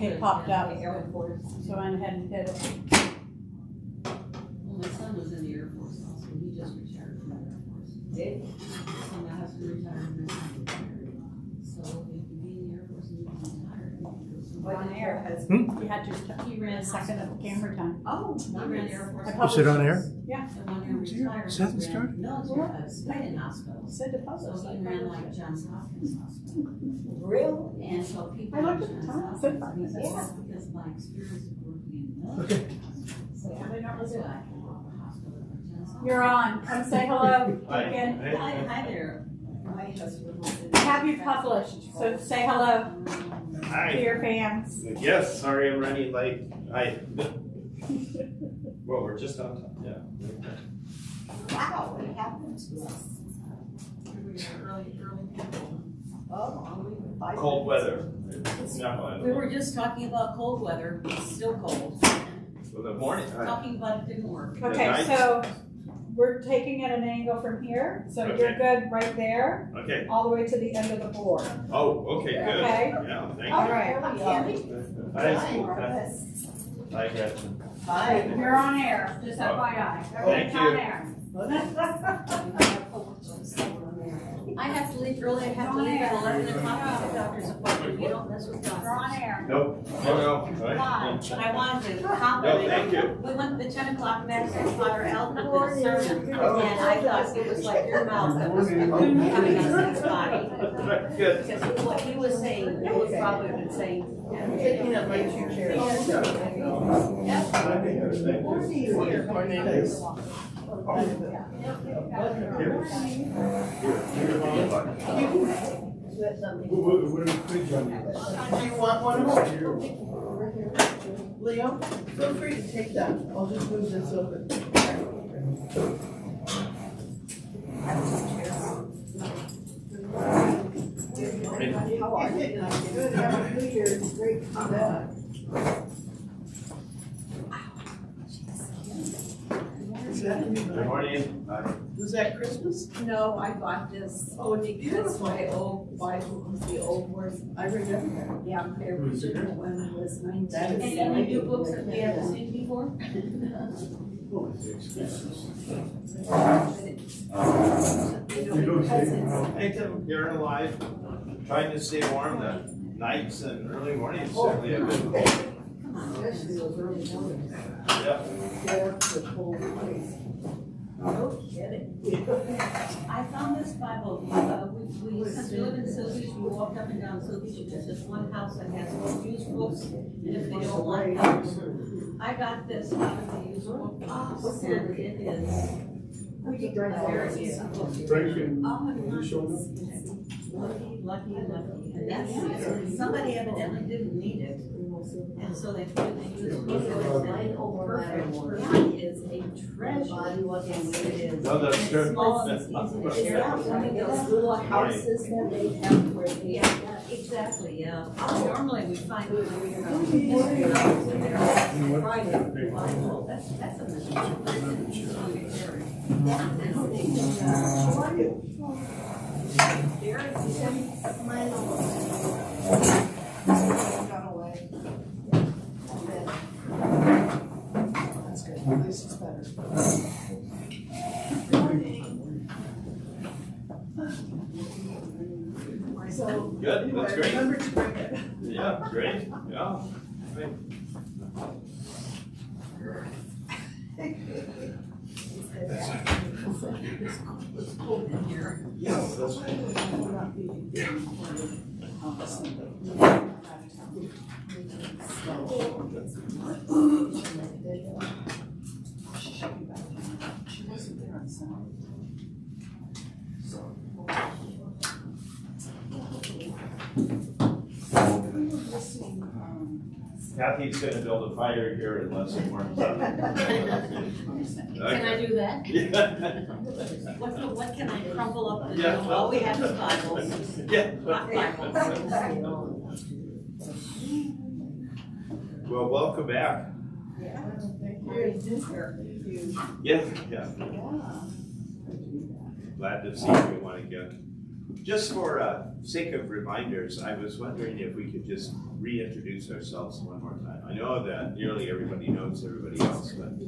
it popped up, Air Force. so I went ahead and hit it. Well, my son was in the Air Force also, he just retired from the Air Force. Did? So my husband retired and my son retired. So if you be in the Air Force and you can retire, you can go somewhere. What air has? You had to He ran a second of the camera time. Oh, He ran nice. Air Force. I Is it on air? Yeah. And when he retired, It hasn't he ran started? military, civilian hospitals. Said to publish. So he ran like Johns Hopkins Hospital. Real? And so people. I looked at in the Johns time, it said Hopkins, 5 he said, minutes. "That's because my experience of working in the Okay. military. So that's why I can walk a hospital at Johns Hopkins. You're on. Come say hello. Hi. Again. Hi there. My husband was in. Have you published? So say hello to Hi. your fans. Yes, sorry I'm running late. Hi. Well, we're just on time, yeah. Wow, what happened to us? Early people. Oh, only 5 Cold minutes. weather. No, We were just talking about cold weather, it's still cold. well, the morning, Talking about it didn't work. Okay, nice. so we're taking it an angle from here, so you're Okay. good right there, okay. all the way to the end of the board. Oh, okay, good. Okay. Yeah, thank All you. right. Hi, Candy. Hi, Hi. Gretchen. Hi. You're on air, just FYI. Thank It's on you. air. I have to leave early, I have to leave at 11 o'clock for the doctor's appointment, you don't mess with You're doctors. on air. Nope, no. But I wanted to No, compliment. thank you. We went to the 10 o'clock mass at Father Elton did a sermon, and I thought it was like your mouth that was coming out of his body. Good. Because what he was saying, it was probably been saying. Picking up my 2 chairs. Do you want one of them? Leo, feel free to take that. I'll just move this over. How are you? Good, happy New Year. It's great to come back. Is that, Good morning. was that Christmas? No, I bought this. Oh, That's beautiful. my old Bible, was the old one. I remember Yeah, the original one was That is And 1970. any new books that we haven't seen before? Thank them, you're alive. Trying to stay warm. The nights and early mornings certainly have been cold. Especially those early mornings. Yeah. Get up to the cold place. No kidding. I found this Bible, we used to live in Silvies, we walked up and down Silvies, there's this one house that has all used books, and if they don't want them, I got this out of the used book box, and it is very decent book. Lucky, and that's, somebody evidently didn't need it, and so they put it in the used book, and it's perfect, it is a treasure. It is. No, that's good. Small, it's easy to share. One of those little houses that they have where they. Yeah, exactly, yeah. Normally we find it when you're not. That's a mystery. How are you? Got away. That's good. At least it's better. So, Good, anyway, that's I great. remembered to bring it. Yeah, great, yeah. Great. It's cold in here. Yeah, that's She wasn't there on Sunday. We were missing, Kathy's gonna build a fire here unless it warms up. Can I do that? Yeah. What can I crumble up and do? Yeah. All we have is Bibles. Yeah. Hot Bibles. Well, welcome back. yeah, thank you. Thank you. Yeah, yeah. Yeah. Glad to see everyone again. Just for sake of reminders, I was wondering if we could just reintroduce ourselves one more time. I know that nearly everybody knows everybody else, but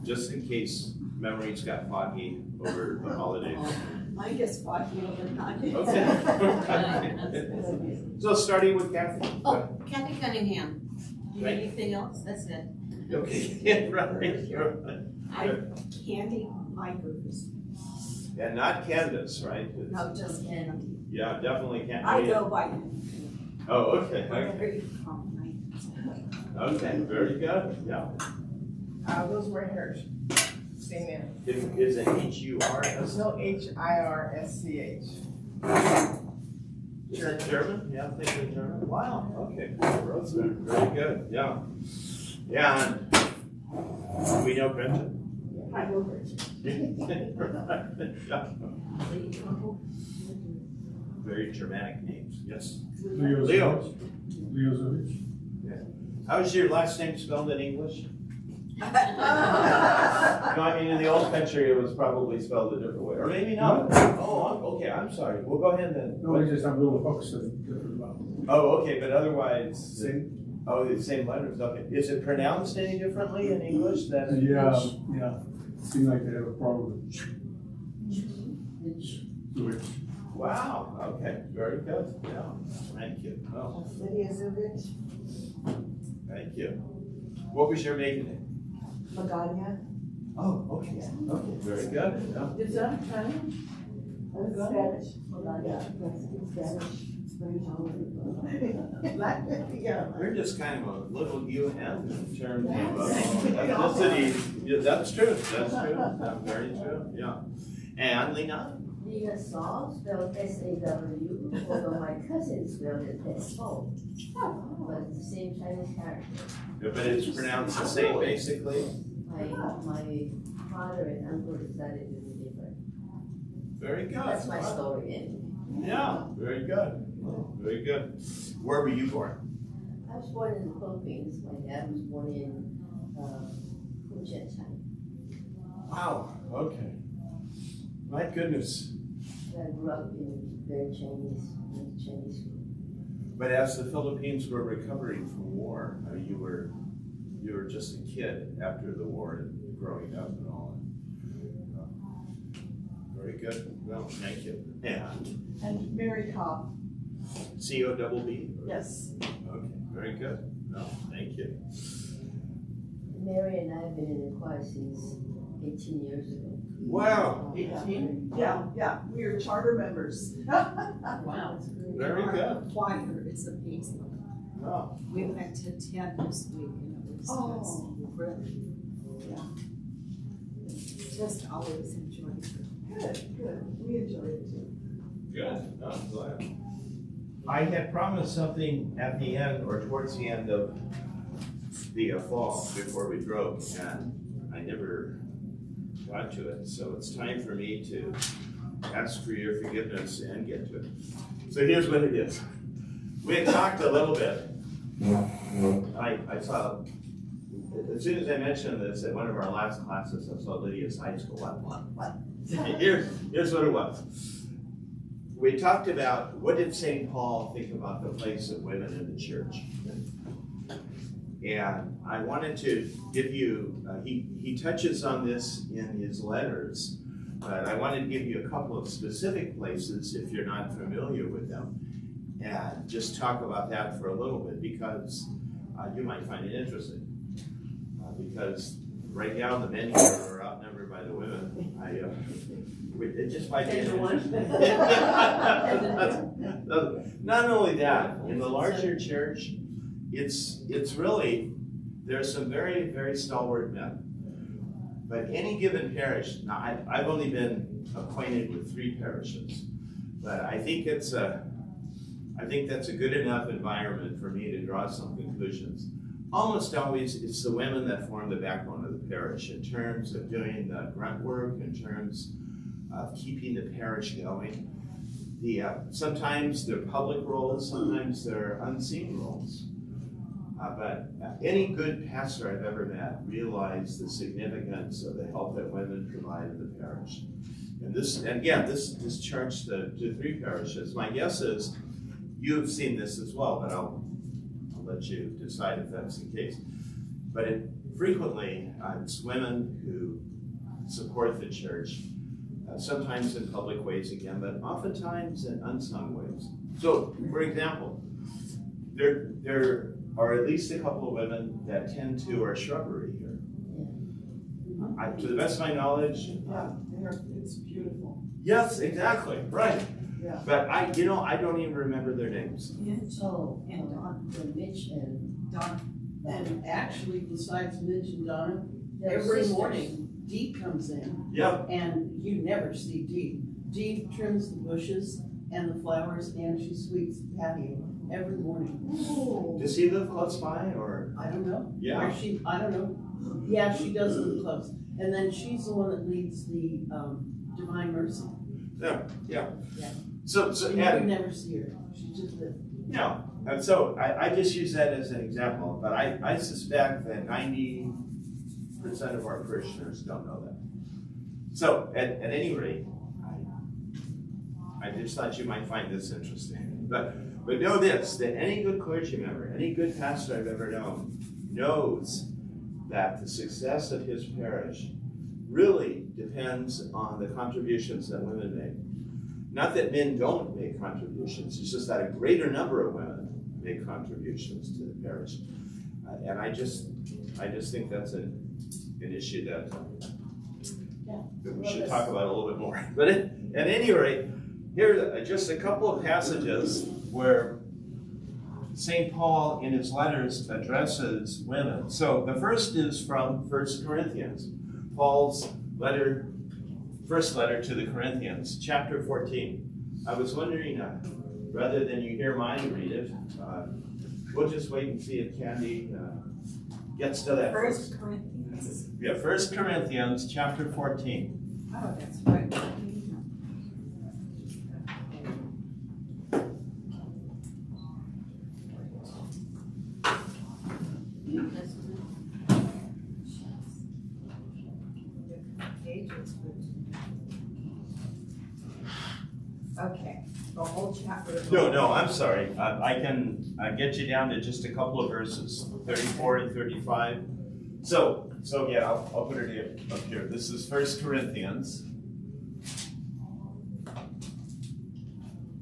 just in case memories got foggy over the holidays. Mine gets foggy overnight. Okay. So starting with Kathy. Oh, Kathy Cunningham. Do you Right. need anything else? That's it. Okay, yeah, right. Candy Micers. And not Candace, right? No, just candy. Yeah, definitely can't. I go by Oh, okay, whatever you call me. okay, very good, yeah. Those were hers. Same name. Is it H-U-R-S? There's no Hirsch. Is that German? Yeah, I'm thinking German. Wow, okay, Rosemary, very good, yeah. Yeah, and we know Brenton. I go Rich. Very Germanic names, yes. Leo. Leo. Leozovich. How's your last name spelled in English? No, I mean, in the old country, it was probably spelled a different way, or maybe not. Oh, okay, I'm sorry. Well, go ahead then. No, I just have little hooks that different about. Oh, okay, but otherwise, the same letters, okay. Is it pronounced any differently in English than in English? Yeah. Seem like they have a problem with switch. Wow, okay, very good, yeah, thank you. Oh, Lydia Zovich. thank you. What was your maiden name? Magana. Oh, okay, very good, yeah. Is that Italian? Spanish. Magana. Mexican Spanish. Spanish all over. Yeah. We're just kind of a little UN in terms of ethnicity. Yeah, that's true, that's very true, yeah. And Lena? Lena Saw, spelled S-A-W, although my cousin spelled it S-O. But it's the same Chinese character. Yeah, but it's pronounced the same, basically? My father and uncle decided to be different. Very good. That's my story anyway. Yeah, very good, very good. Where were you born? I was born in the Philippines. My dad was born in Fujian, China. Wow, okay. My goodness. I grew up in very Chinese school. But as the Philippines were recovering from war, you were just a kid after the war and growing up and all. Very good. Well, thank you. And Mary Cobb. C-O-double-B? Yes. Okay, very good. No, thank you. Mary and I have been in the choir since 18 years ago. Wow. 18? Yeah, we are charter members. Wow. Very good. Choir, it's amazing. Oh, We went to 10 this week and it was really, yeah. Just always enjoyed it. Good. We enjoy it too. good. No, I'm glad. I had promised something at the end or towards the end of the fall before we broke, and I never got to it. So it's time for me to ask for your forgiveness and get to it. So here's what it is. We had talked a little bit. I saw, as soon as I mentioned this at one of our last classes, I saw Lydia's high school. What? Here's what it was. We talked about what did St. Paul think about the place of women in the church. And I wanted to give you, he touches on this in his letters, but I wanted to give you a couple of specific places if you're not familiar with them, and just talk about that for a little bit, because you might find it interesting. Because right now the men here are outnumbered by the women. It just might be interesting. Not only that, in the larger church, it's really, there's some very, very stalwart men. But any given parish, now I've only been acquainted with 3 parishes, but I think that's a good enough environment for me to draw some conclusions. Almost always, it's the women that form the backbone of the parish in terms of doing the grunt work, in terms of keeping the parish going. Sometimes they're public roles, sometimes they're unseen roles. But any good pastor I've ever met realized the significance of the help that women provide in the parish. And again, this charts to 3 parishes. My guess is you've seen this as well, but I'll let you decide if that's the case. But frequently, it's women who support the church, sometimes in public ways again, but oftentimes in unsung ways. So, for example, there are at least a couple of women that tend to our shrubbery here. To the best of my knowledge. Yeah, it's beautiful. Yes, exactly, right. Yeah. But I don't even remember their names. Oh, And Dawn. Mitch and Dawn. And actually, besides Mitch and Donna, their every sisters. morning Dee comes in, Yep. and you never see Dee. Dee trims the bushes and the flowers, and she sweeps the patio every morning. Does he live close by, or? I don't know. Yeah. Where I don't know. Yeah, she does live close. And then she's the one that leads the Divine Mercy. Yeah. Yeah. So And you and never see her. She just lives. yeah, and so I just use that as an example, but I suspect that 90% of our parishioners don't know that. So at any rate, I just thought you might find this interesting. But know this, that any good clergy member, any good pastor I've ever known, knows that the success of his parish really depends on the contributions that women make. Not that men don't make contributions, it's just that a greater number of women make contributions to the parish. And I just think that's an issue that we should talk about a little bit more. But at any rate, here are just a couple of passages where St. Paul in his letters addresses women. So the first is from 1 Corinthians. Paul's first letter to the Corinthians, chapter 14. I was wondering, rather than you hear mine read it, we'll just wait and see if Candy gets to that. 1 Corinthians. Yeah, 1 Corinthians, chapter 14. Oh, that's right. Okay, the whole chapter. No, I'm sorry. I can get you down to just a couple of verses, 34 and 35. So yeah, I'll put it up here. This is 1 Corinthians,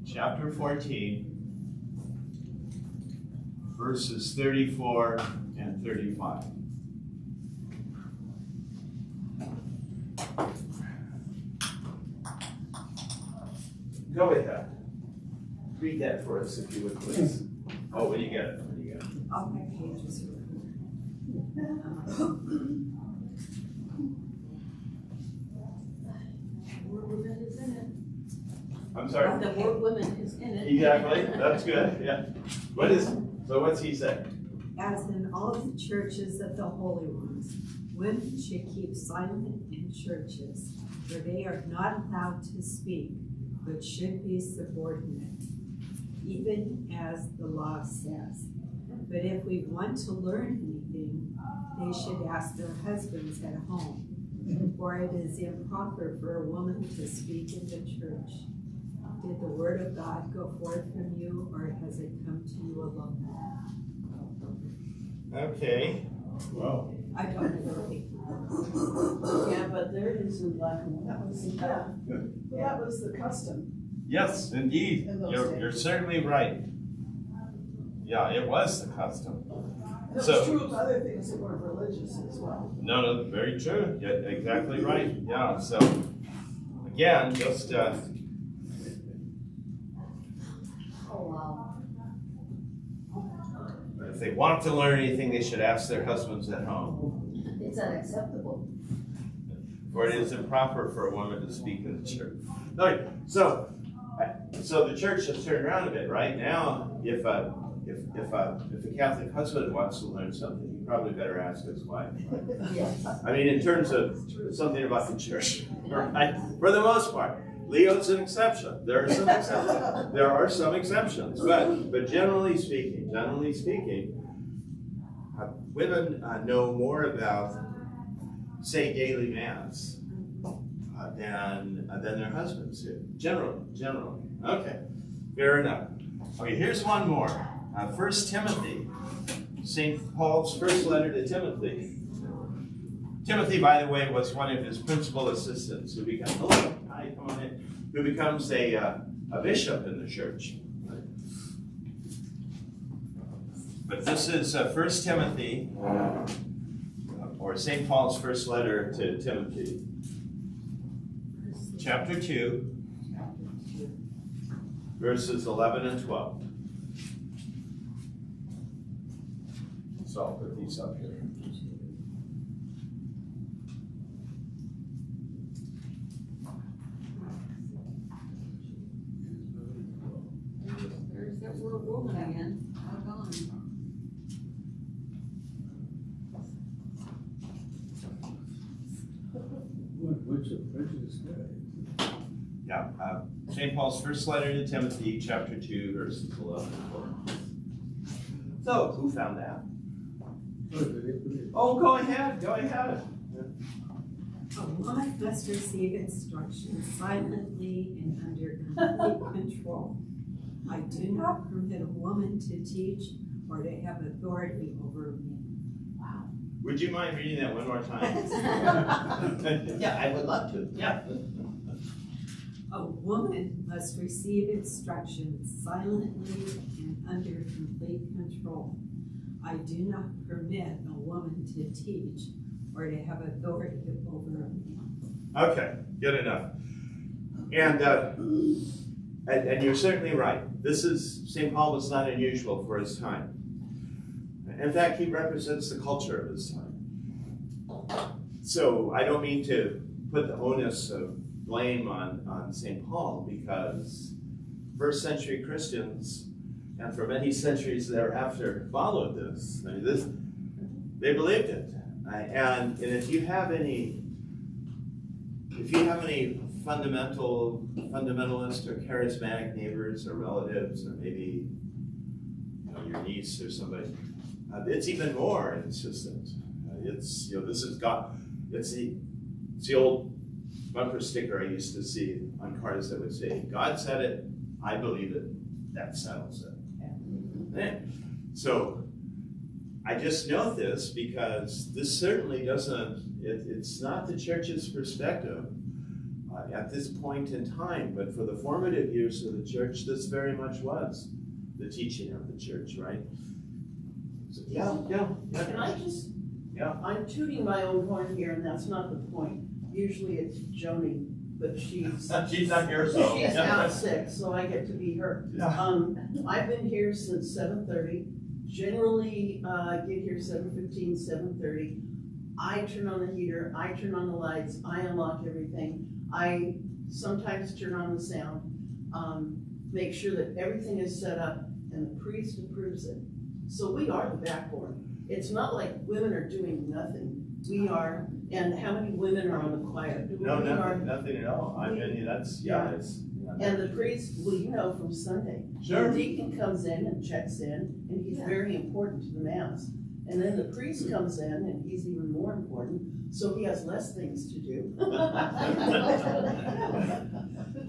chapter 14, verses 34 and 35. Go ahead. Read that for us, if you would, please. Oh, what do you got? All my pages were. Word woman is in it. I'm sorry? The word woman is in it. Exactly. That's good. Yeah. What's he say? As in all the churches of the holy ones, women should keep silent in churches, for they are not allowed to speak, but should be subordinate, even as the law says. But if we want to learn anything, they should ask their husbands at home, for it is improper for a woman to speak in the church. Did the word of God go forth from you, or has it come to you alone? Okay. Wow. I don't really. Yeah, but there it is in black and white. That was the custom. Yes, indeed. In those You're days. certainly right. Yeah, it was the custom. That was So- true of other things that weren't religious as well. No, very true. Yeah, exactly right. Yeah. So again, just oh wow. if they want to learn anything, they should ask their husbands at home. It's unacceptable. For it is improper for a woman to speak in the church. Okay, so the church has turned around a bit, right? Now, if a Catholic husband wants to learn something, he probably better ask his wife. Yes. I mean, in terms of something about the church, right? For the most part, Leo's an exception. There are some exceptions, but generally speaking, women know more about, say, daily mass than their husbands do. Generally. Okay, fair enough. Okay, here's one more. 1 Timothy, St. Paul's first letter to Timothy. Timothy, by the way, was one of his principal assistants who becomes who becomes a bishop in the church. But this is 1 Timothy, or St. Paul's first letter to Timothy, chapter 2, verses 11 and 12. So I'll put these up here. There's that word woman again. Doggone. What's a prejudice guy? Yeah, St. Paul's first letter to Timothy, chapter 2, verses 11 and 12. So, who found that? Oh, go ahead. A woman must receive instruction silently and under complete control. I do not permit a woman to teach or to have authority over me. Wow. Would you mind reading that one more time? Yeah, I would love to. Yeah. A woman must receive instruction silently and under complete control. I do not permit a woman to teach or to have authority over me. Okay, good enough. And you're certainly right. St. Paul was not unusual for his time. In fact, he represents the culture of his time. So I don't mean to put the onus of blame on St. Paul, because first century Christians, and for many centuries thereafter, followed this. I mean, they believed it. And if you have any fundamentalist or charismatic neighbors or relatives, or maybe your niece or somebody, it's even more insistent. It's the old bumper sticker I used to see on cars that would say, "God said it, I believe it, that settles it." Yeah. So I just note this because this certainly it's not the church's perspective at this point in time, but for the formative years of the church, this very much was the teaching of the church, right? So, yeah. Can I just? Yeah. I'm tooting my own horn here, and that's not the point. Usually it's Joni, but she's not here, so. she's out sick, so I get to be her. Yeah. I've been here since 7:30. Generally, get here 7:15, 7:30. I turn on the heater, I turn on the lights, I unlock everything. I sometimes turn on the sound, make sure that everything is set up, and the priest approves it. So we are the backbone. It's not like women are doing nothing. We are, and how many women are on the choir? No, nothing at all. I mean, it's. And the priest, well, you know from Sunday. Sure. The deacon comes in and checks in, and he's very important to the mass. And then the priest comes in, and he's even more important, so he has less things to do.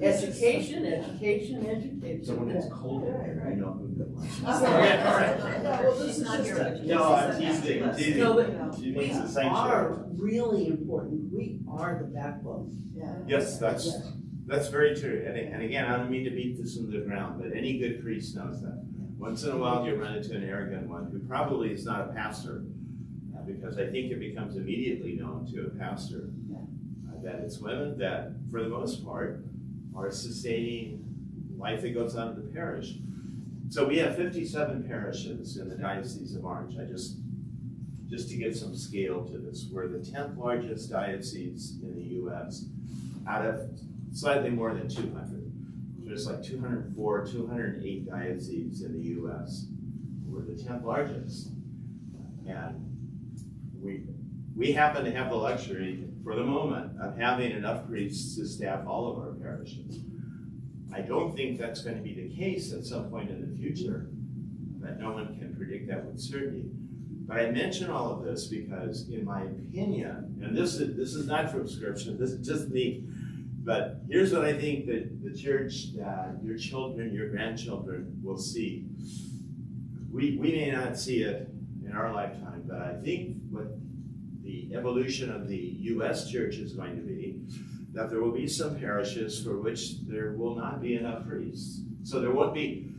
Education. So when it's cold in here, I know who that was. Well, this is not just here, a- but No, I'm teasing. No, but She we means the sanctuary. are really important. We are the backbone. Yes, that's very true. And again, I don't mean to beat this into the ground, but any good priest knows that. Once in a while, you run into an arrogant one who probably is not a pastor, because I think it becomes immediately known to a pastor that it's women that, for the most part, are sustaining life that goes on in the parish. So we have 57 parishes in the Diocese of Orange. Just to give some scale to this, we're the 10th largest diocese in the U.S. out of slightly more than 200. There's like 204, 208 dioceses in the U.S. We're the 10th largest. And we happen to have the luxury, for the moment, of having enough priests to staff all of our parishes. I don't think that's going to be the case at some point in the future, but no one can predict that with certainty. But I mention all of this because, in my opinion, and this is not from Scripture, this is just me, But here's what I think that the church, your children, your grandchildren will see. We may not see it in our lifetime, but I think what the evolution of the U.S. church is going to be, that there will be some parishes for which there will not be enough priests. So there'll be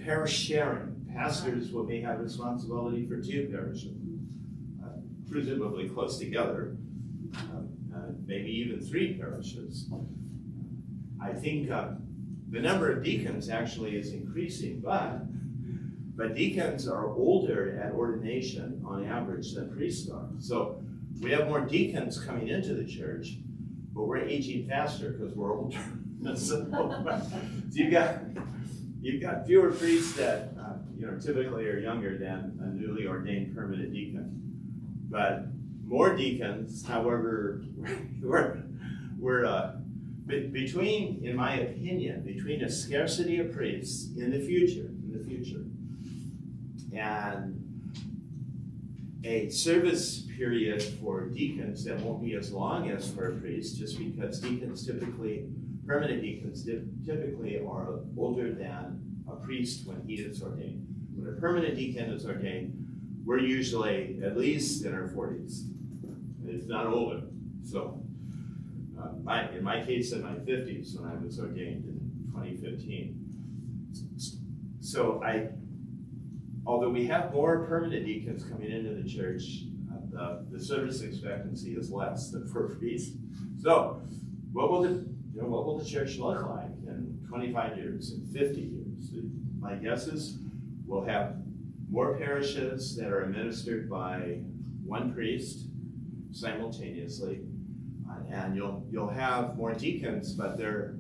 parish sharing. Pastors may have responsibility for 2 parishes, presumably close together, maybe even 3 parishes. I think the number of deacons actually is increasing, but deacons are older at ordination on average than priests are. So we have more deacons coming into the church, but we're aging faster because we're older. So you've got fewer priests that typically are younger than a newly ordained permanent deacon. But more deacons, however, we're between, in my opinion, between a scarcity of priests in the future, and a service period for deacons that won't be as long as for a priest, just because permanent deacons typically are older than a priest when he is ordained. When a permanent deacon is ordained, we're usually at least in our 40s, if not older. So, in my case, in my 50s when I was ordained in 2015. So although we have more permanent deacons coming into the church, the service expectancy is less than for priests. So, what will the church look like in 25 years, in 50 years? My guess is we'll have more parishes that are administered by 1 priest simultaneously, and you'll have more deacons, but their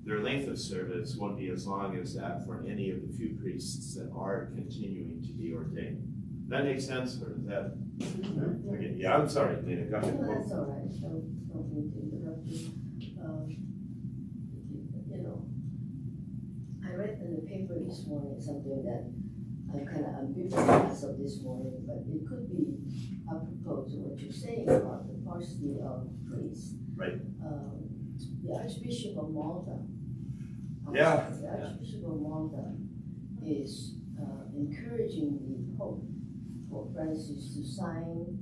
length of service won't be as long as that for any of the few priests that are continuing to be ordained. That makes sense, or is that? Okay. Yeah, I'm sorry, Lena, go ahead. No, that's all right. Don't mean to interrupt you. I read in the paper this morning something that I'm kind of ambivalent as of this morning, but it could be apropos to what you're saying about the paucity of priests. Right. The Archbishop of Malta. The Archbishop of Malta is encouraging the Pope Francis to sign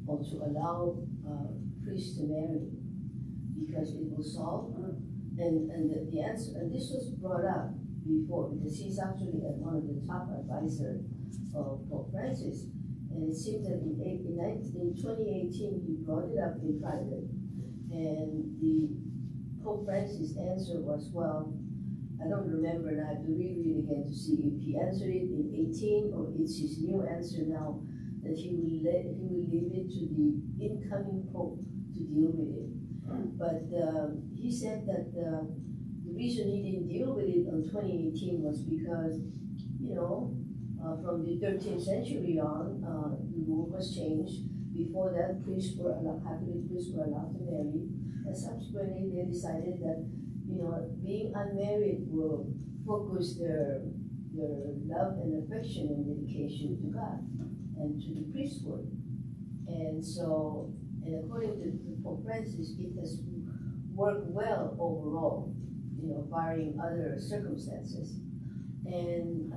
or to allow priests to marry, because it will solve. And the answer, and this was brought up before, because he's actually one of the top advisors of Pope Francis. And it seems that in 2018, he brought it up in private. And the Pope Francis' answer was, well, I don't remember, and I have to reread again to see if he answered it in 18 or it's his new answer now, that he will leave it to the incoming Pope to deal with it. But he said that the reason he didn't deal with it in 2018 was because, from the 13th century on, the rule was changed. Before that, Catholic priests were allowed to marry, and subsequently they decided that, being unmarried will focus their love and affection and dedication to God and to the priesthood. And so, and according to Pope Francis, it has worked well overall, barring other circumstances. And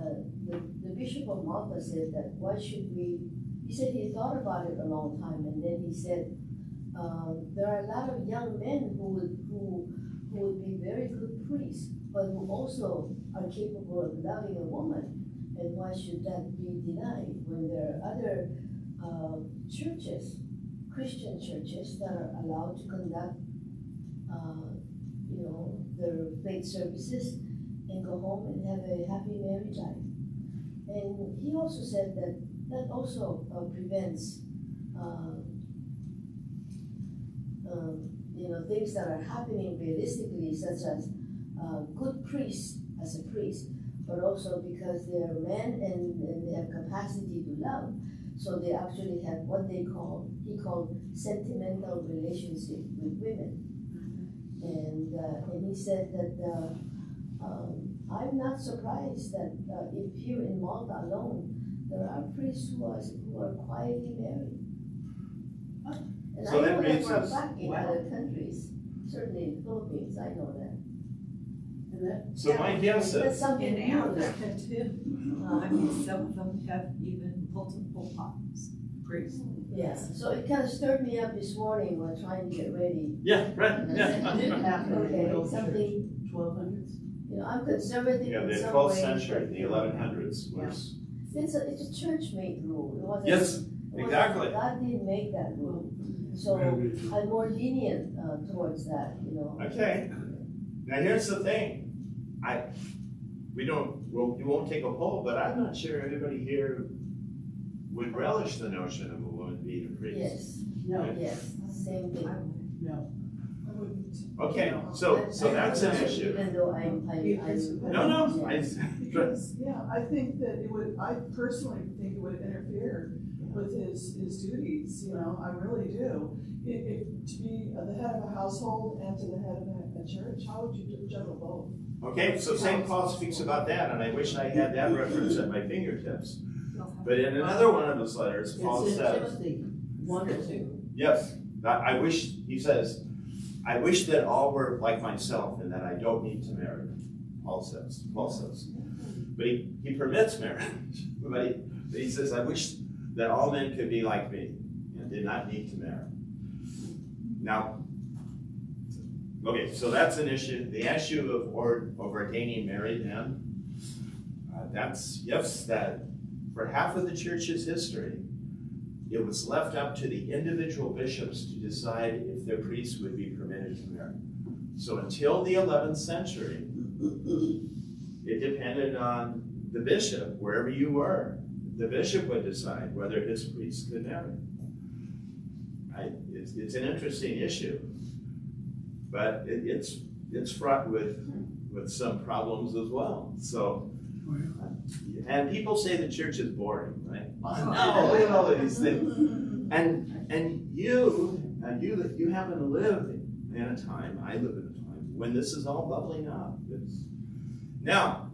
the Bishop of Malta said that he said he thought about it a long time, and then he said, there are a lot of young men who would be very good priests, but who also are capable of loving a woman. And why should that be denied when there are other churches, Christian churches, that are allowed to conduct, their faith services and go home and have a happy marriage life. And he also said that also prevents, things that are happening realistically, such as good priests as a priest, but also because they're men and they have capacity to love. So they actually have what he called sentimental relationship with women. And he said that I'm not surprised that if here in Malta alone, there are priests who are quietly married. And So I that know that brings for a us- fact in other countries. certainly in the Philippines, I know that. And that, So my guess That's is, something In new there. Africa too. I mean, some of them have even multiple wives, priests. Yeah, so it kind of stirred me up this morning when trying to get ready. yeah, right, And I yeah. said, didn't happen in the okay, old church, something, 1200s. you know, I'm conservative Yeah, in the some 12th ways, century, but the 1100s was, it's a church-made rule. It wasn't- yes, it wasn't- exactly. God didn't make that rule. So I'm more lenient towards that, you know. Okay. Now here's the thing, we won't take a poll, but I'm not sure everybody here would relish the notion of a woman being a priest. Yes, No, yes, same thing. no. I wouldn't. Okay, No. so that's an I- issue. Even though I'm. No, Because, yeah, I think that it would, I personally think it would interfere with his duties, you know, I really do. To be the head of a household and to the head of a church, how would you juggle both? Okay, so St. Paul speaks about that, and I wish I had that reference at my fingertips. But in another one of his letters, Paul It's in says, Timothy, 1 or 2. yes, I wish, he says, I wish that all were like myself and that I don't need to marry, Paul says. But he permits marriage, but he says, I wish that all men could be like me and did not need to marry. Now, okay, so that's an issue. The issue of ordaining married men, that for half of the church's history, it was left up to the individual bishops to decide if their priests would be permitted to marry. So until the 11th century, it depended on the bishop, wherever you were. The bishop would decide whether his priests could marry. It's an interesting issue, but it's fraught with some problems as well. So, and people say the church is boring, right? No, look at all of these things. And you happen to live in a time, I live in a time, when this is all bubbling up. Now,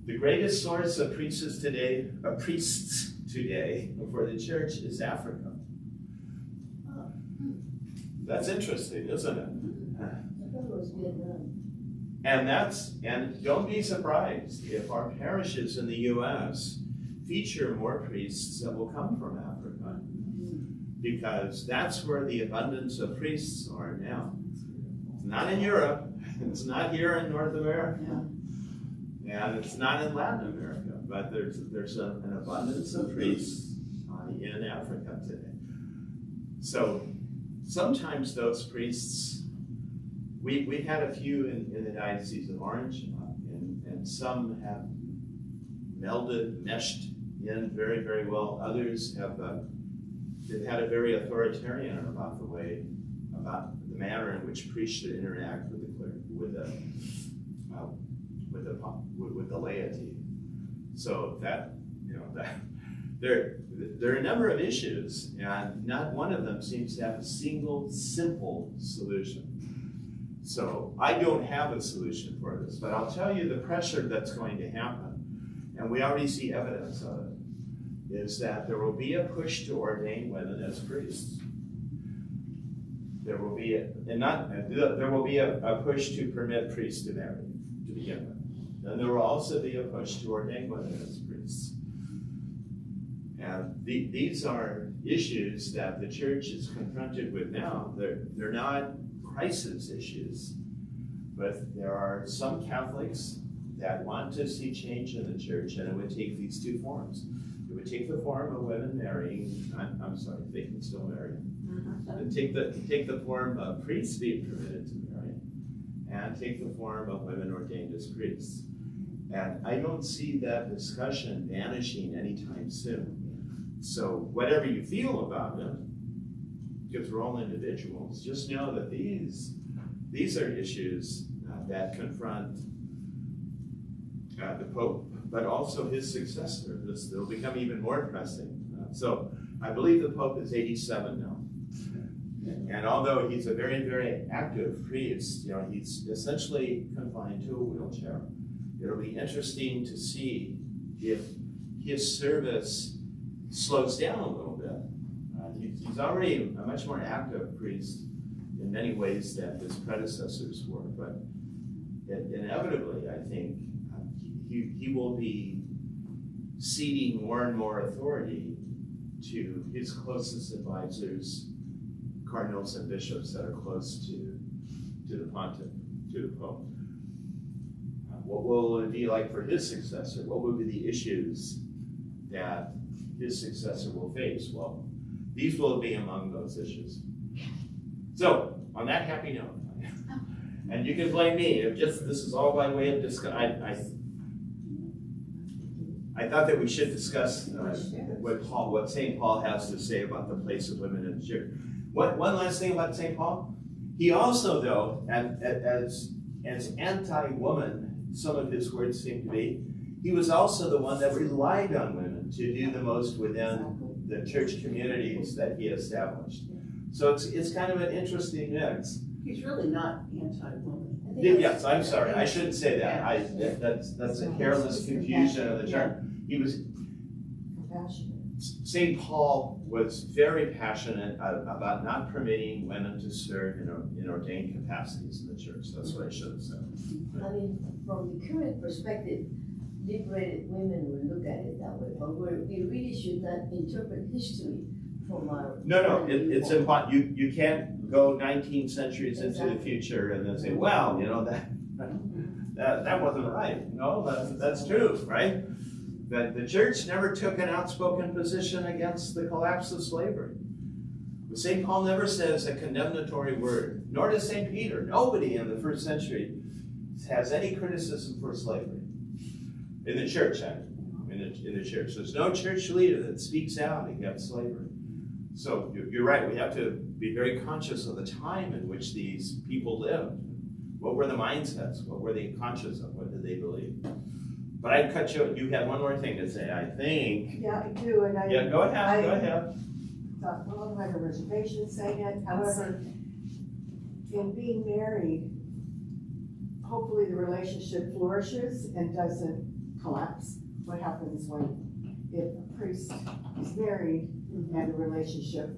the greatest source of priests today for the church is Africa. That's interesting, isn't it? I thought it was Vietnam. And don't be surprised if our parishes in the U.S. feature more priests that will come from Africa, because that's where the abundance of priests are now. It's not in Europe, it's not here in North America, and it's not in Latin America, but there's an abundance of priests in Africa today. So sometimes those priests, we had a few in the Diocese of Orange, and some have meshed in very, very well. Others have they've had a very authoritarian about the manner in which priests should interact with the laity. So that there are a number of issues, and not one of them seems to have a single simple solution. So I don't have a solution for this, but I'll tell you the pressure that's going to happen, and we already see evidence of it, is that there will be a push to ordain women as priests. There will be a push to permit priests to marry, to begin with. Then there will also be a push to ordain women as priests. And these are issues that the church is confronted with now. They're not crisis issues, but there are some Catholics that want to see change in the church, and it would take these two forms. It would take the form of women marrying, I'm sorry, they can still marry. It would take the form of priests being permitted to marry, and take the form of women ordained as priests. And I don't see that discussion vanishing anytime soon. So whatever you feel about it, because we're all individuals, just know that these are issues that confront the Pope, but also his successor. They'll become even more pressing. So I believe the Pope is 87 now. And although he's a very, very active priest, he's essentially confined to a wheelchair. It'll be interesting to see if his service slows down a little bit. He's already a much more active priest in many ways that his predecessors were, but inevitably, I think, he will be ceding more and more authority to his closest advisors, cardinals and bishops that are close to the pontiff, to the pope. What will it be like for his successor? What will be the issues that his successor will face? Well, these will be among those issues. So, on that happy note, and you can blame me if just this is all by way of discussion. I thought that we should discuss what St. Paul has to say about the place of women in the church. One last thing about St. Paul. He also, though, as anti-woman, some of his words seem to be, he was also the one that relied on women to do the most within the church communities that he established. So it's kind of an interesting mix. He's really not anti-woman. Yes, I'm sorry, I shouldn't say that. That's a careless confusion of the term. He was, St. Paul was very passionate about not permitting women to serve in ordained capacities in the church. That's what I should have said. I mean, from the current perspective, liberated women will look at it that way, but we really should not interpret history from our... No, it's important. You can't go 19 centuries into the future and then say, well, you know, that wasn't right. No, that's true, right? That the church never took an outspoken position against the collapse of slavery. St. Paul never says a condemnatory word, nor does St. Peter. Nobody in the first century has any criticism for slavery. In the church, in the church. There's no church leader that speaks out against slavery. So you're right, we have to be very conscious of the time in which these people lived. What were the mindsets? What were they conscious of? What did they believe? But I'd cut you, you had one more thing to say, I think. Yeah, I do, and Yeah, go ahead. thought, well, I have a reservation saying it, however, in being married, hopefully the relationship flourishes and doesn't collapse. What happens if a priest is married and the relationship,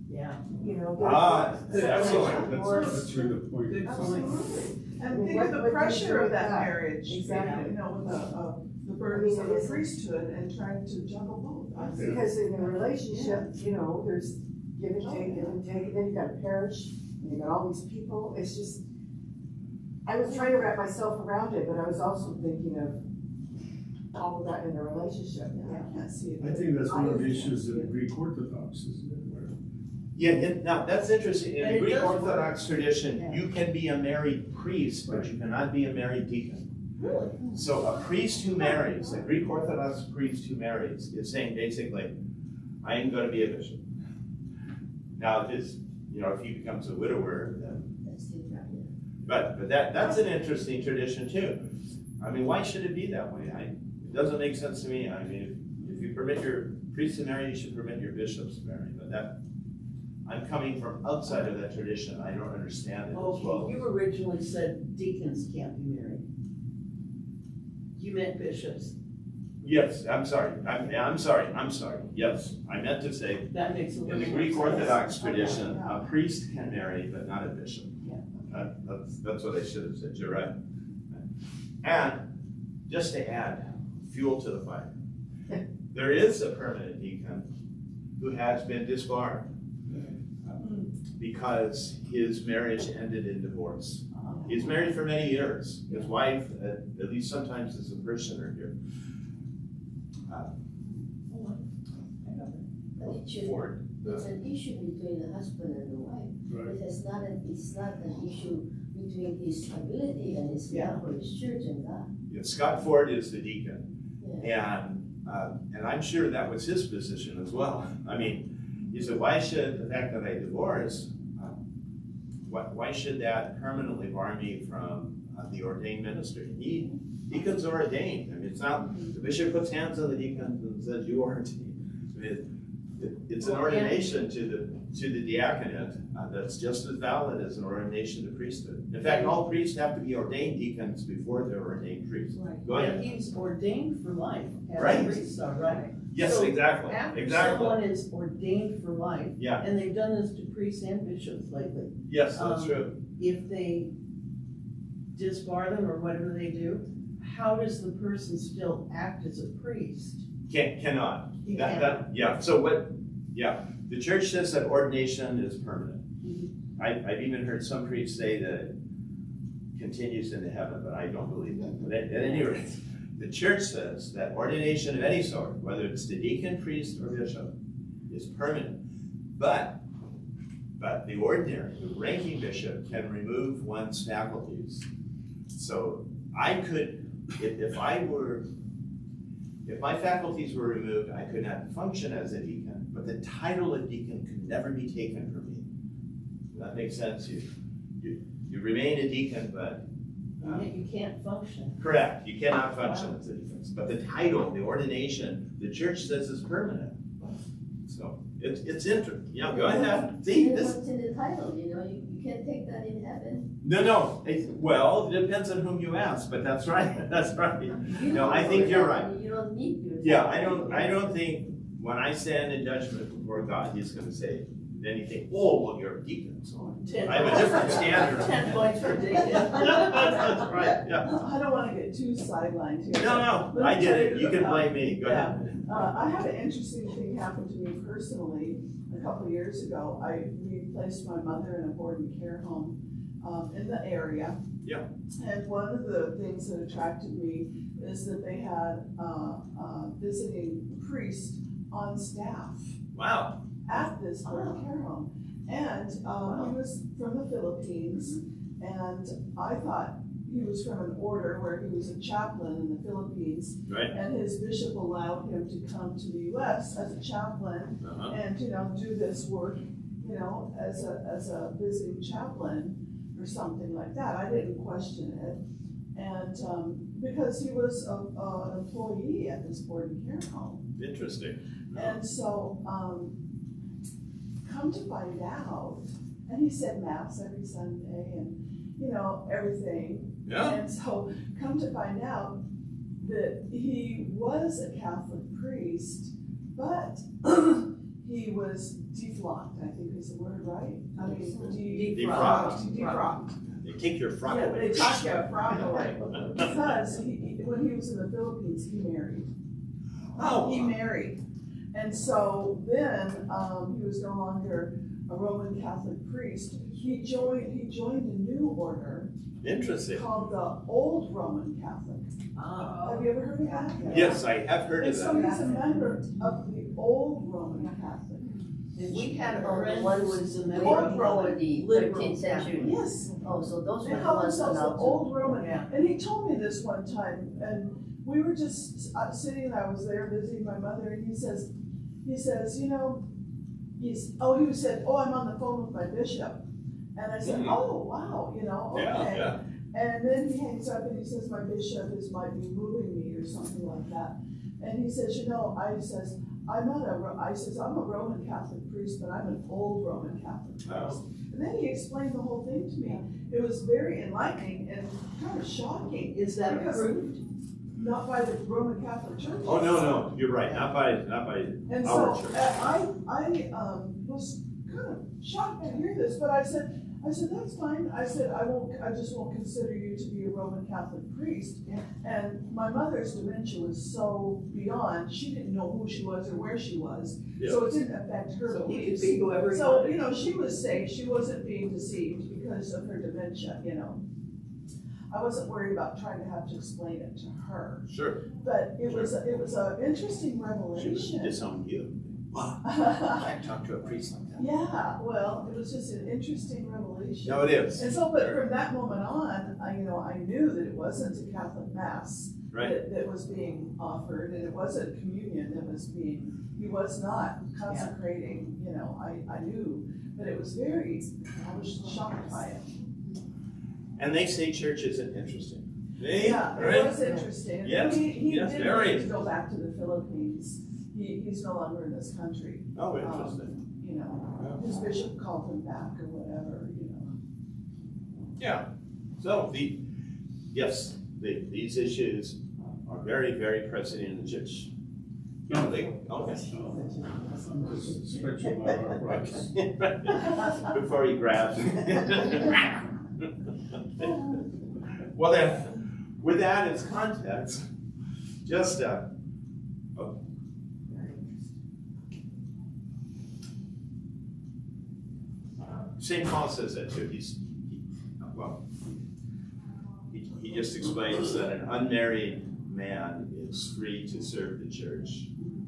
Yeah. you know, Excellent. That's a good point. Good point. Absolutely. And mean, think what of the do you pressure do of with that that? marriage, Exactly. you know, with the burdens of the priesthood and trying to juggle both. because in a relationship, you know, there's give and take, and then you got a parish, and you got all these people, it's just, I was trying to wrap myself around it, but I was also thinking of all of that in a relationship. I can't see it. I think that's one of the issues in the Greek Orthodox, isn't it? Yeah, now that's interesting. In And the it Greek does work. Orthodox tradition, Yeah. you can be a married priest, but you cannot be a married deacon. Really? So a priest who marries, a Greek Orthodox priest who marries, is saying basically, I am going to be a bishop. Now, if he becomes a widower, then. That's different, yeah. But that's an interesting tradition too. I mean, why should it be that way? It doesn't make sense to me. I mean, if you permit your priests to marry, you should permit your bishops to marry. But I'm coming from outside of that tradition. I don't understand it as well. Okay, you originally said deacons can't be married. You meant bishops. Yes, I'm sorry. I'm sorry. Yes, I meant to say, That makes a little in the more Greek sense. Orthodox tradition, a priest can marry, but not a bishop. Yeah. That's what I should have said. You're right. And just to add fuel to the fire, there is a permanent deacon who has been disbarred because his marriage ended in divorce. He's married for many years. His wife, at least sometimes, is a parishioner here. But it should, Ford. it's an issue between the husband and the wife. Right. It's not an issue between his ability and his love for his church and God. Yeah, Scott Ford is the deacon, Yeah. and I'm sure that was his position as well. I mean, he said, why should the fact that I divorced, why should that permanently bar me from the ordained ministry? Deacons are ordained. I mean, it's not the bishop puts hands on the deacons and says you are ordained. I mean, it's an ordination to the diaconate that's just as valid as an ordination to priesthood. In fact, all priests have to be ordained deacons before they're ordained priests. Right. Go ahead. And he's ordained for life, as Right. priests are, right? Yes, So exactly, After exactly. someone is ordained for life, Yeah, and they've done this to priests and bishops lately, yes, that's Um, true. if they disbar them or whatever they do, how does the person still act as a priest? Cannot. You That, can't. yeah, so what, yeah, the church says that ordination is permanent. I've even heard some priests say that it continues into heaven, but I don't believe that. But at any rate, the church says that ordination of any sort, whether it's to deacon, priest, or bishop, is permanent. But the ordinary, the ranking bishop can remove one's faculties. So I could, if my faculties were removed, I could not function as a deacon, but the title of deacon could never be taken from me. Does that make sense? You remain a deacon, but And yet you can't function. correct, you cannot function as a deacon. But the title, the ordination, the church says is permanent. So it's interesting. Yeah, go ahead. See And this? what's in the title, you know, you can't take that in heaven. No. Well, it depends on whom you ask, but that's right. That's right. You No, I don't think go you're to right. heaven, You don't need your. Yeah, I don't think when I stand in judgment before God, He's going to say anything. Oh, well, you're a deacon, so I have a different standard. 10 points for deacon. That's right. Yeah. I don't wanna get too sidelined here. No, Let I me did tell it. You can blame me. Go Yeah. ahead. I had an interesting thing happen to me personally a couple of years ago. We placed my mother in a board and care home in the area. Yeah. And one of the things that attracted me is that they had a visiting priest on staff Wow. at this board and care home. And he was from the Philippines, and I thought he was from an order where he was a chaplain in the Philippines. Right. And his bishop allowed him to come to the US as a chaplain Uh-huh. and, do this work, as a visiting chaplain or something like that. I didn't question it. And because he was an employee at this board and care home. Interesting. And so, come to find out, and he said mass every Sunday and, everything. Yeah. And so, come to find out that he was a Catholic priest, but he was deflocked, I think is the word, right? I mean, Defrocked. defrocked. They take your frock Yeah, away. they took your frock away. Because when he was in the Philippines, he married. Oh. He married. And so then, he was no longer a Roman Catholic priest. He joined a new order Interesting. called the Old Roman Catholic. Have you ever heard of that? Yes, I have heard And of so that. he's a member of the Old Roman Catholic. And we had a Oh, the friend who ones was a way member before of the liberal 13th century. Yes. Oh, so those They were the call ones themselves the allowed to. Old Roman. Yeah. And he told me this one time, and we were just sitting, and I was there visiting my mother, and he says, he said, I'm on the phone with my bishop. And I said, Mhm. oh, wow, okay. Yeah. And then he hangs up and he says, my bishop might be moving me or something like that. And he says, I'm a Roman Catholic priest, but I'm an old Roman Catholic priest. Oh. And then he explained the whole thing to me. It was very enlightening and kind of shocking. Is that Because- approved? Not by the Roman Catholic Church. Oh, no, you're right. Not by And our so church. I was kind of shocked to hear this, but I said, that's fine. I said, I just won't consider you to be a Roman Catholic priest. And my mother's dementia was so beyond, she didn't know who she was or where she was. So it didn't affect her So he could beliefs. be whoever he So, wanted. she was safe. She wasn't being deceived because of her dementia, I wasn't worried about trying to have to explain it to her. Sure. But it was an interesting She would revelation. disown you. Wow. I Yeah, can't talk to a priest like that. well, it was just an interesting revelation. No, it is. And so, but from that moment on, I knew that it wasn't a Catholic mass Right. that was being offered, and it wasn't communion that was he was not consecrating, I knew, but it was I was shocked by it. And they say church isn't interesting. Yeah, Right? it was interesting. Yes, He yes, did very. need to go back to the Philippines. He's no longer in this country. Oh, interesting. His bishop called him back or whatever, Yeah. So these issues are very, very present in the church. No, okay. I'm just stretching my arthritis. Before he grabs. Well then, with that as context, just St. Paul says that too. He just explains that an unmarried man is free to serve the church,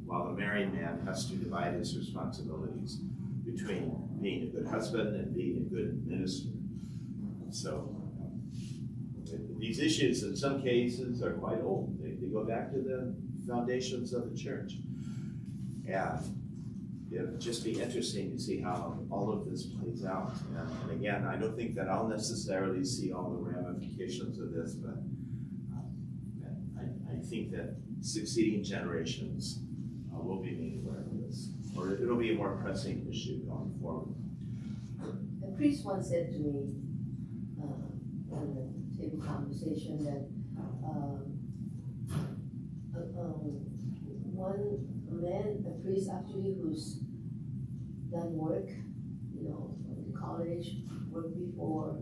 while the married man has to divide his responsibilities between being a good husband and being a good minister. So these issues in some cases are quite old. They go back to the foundations of the church. And it'll just be interesting to see how all of this plays out. And again, I don't think that I'll necessarily see all the ramifications of this, but I think that succeeding generations will be made aware of this, or it'll be a more pressing issue going forward. A priest once said to me in a table conversation that a priest actually who's done work, in college, work before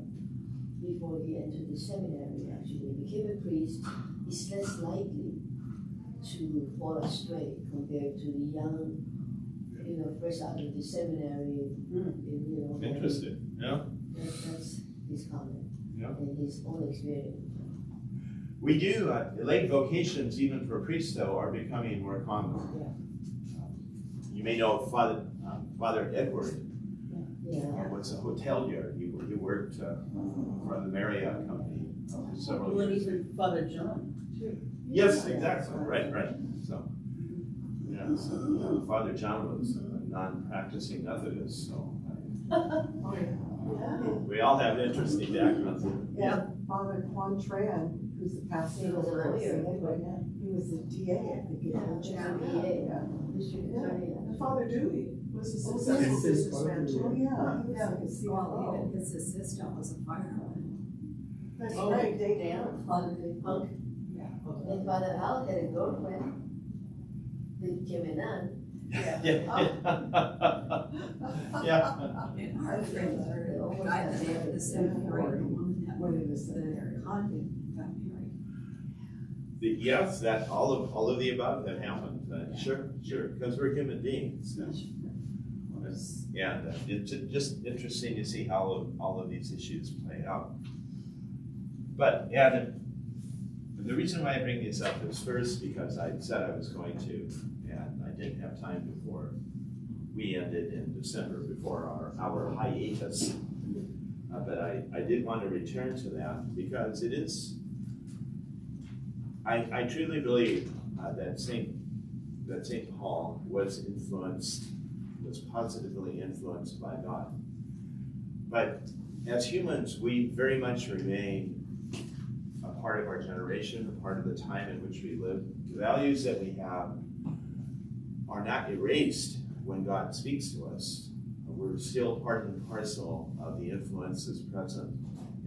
he entered the seminary, actually became a priest, is less likely to fall astray compared to the young, fresh out of the seminary. Interesting, yeah. That's his comment, Yeah. and his own experience. We do, late vocations, even for priests though, are becoming more common. You may know Father Edward was a hotelier. He worked for the Marriott company for several Well, years. even Father John, too. Yes, exactly, right. So, Father John was a non-practicing Methodist, so we all have interesting backgrounds. Yeah, Father Juan Tran, who's the pastor He was a over at lawyer. St. Edward, he was a DA, I think. And Father Dewey was a Oh, successful yes. businessman Oh, too. yeah, he was like a Well, CFO. even his assistant was a fireman. That's Oh, right, Dave damn. Allen. Father Monk. And Father Al had a girlfriend that came in on. Yeah. And our friends are, the guy that had the seminary, the woman that Went went in the to seminary. the convent got married. Yes, that all of the above that happened. Sure, because we're human beings. And it's just interesting to see how all of these issues play out. But the reason why I bring this up is first because I said I was going to, and I didn't have time before we ended in December, before our hiatus. But I did want to return to that because it is, I truly believe that St. Paul was positively influenced by God. But as humans, we very much remain a part of our generation, a part of the time in which we live. The values that we have are not erased when God speaks to us. We're still part and parcel of the influences present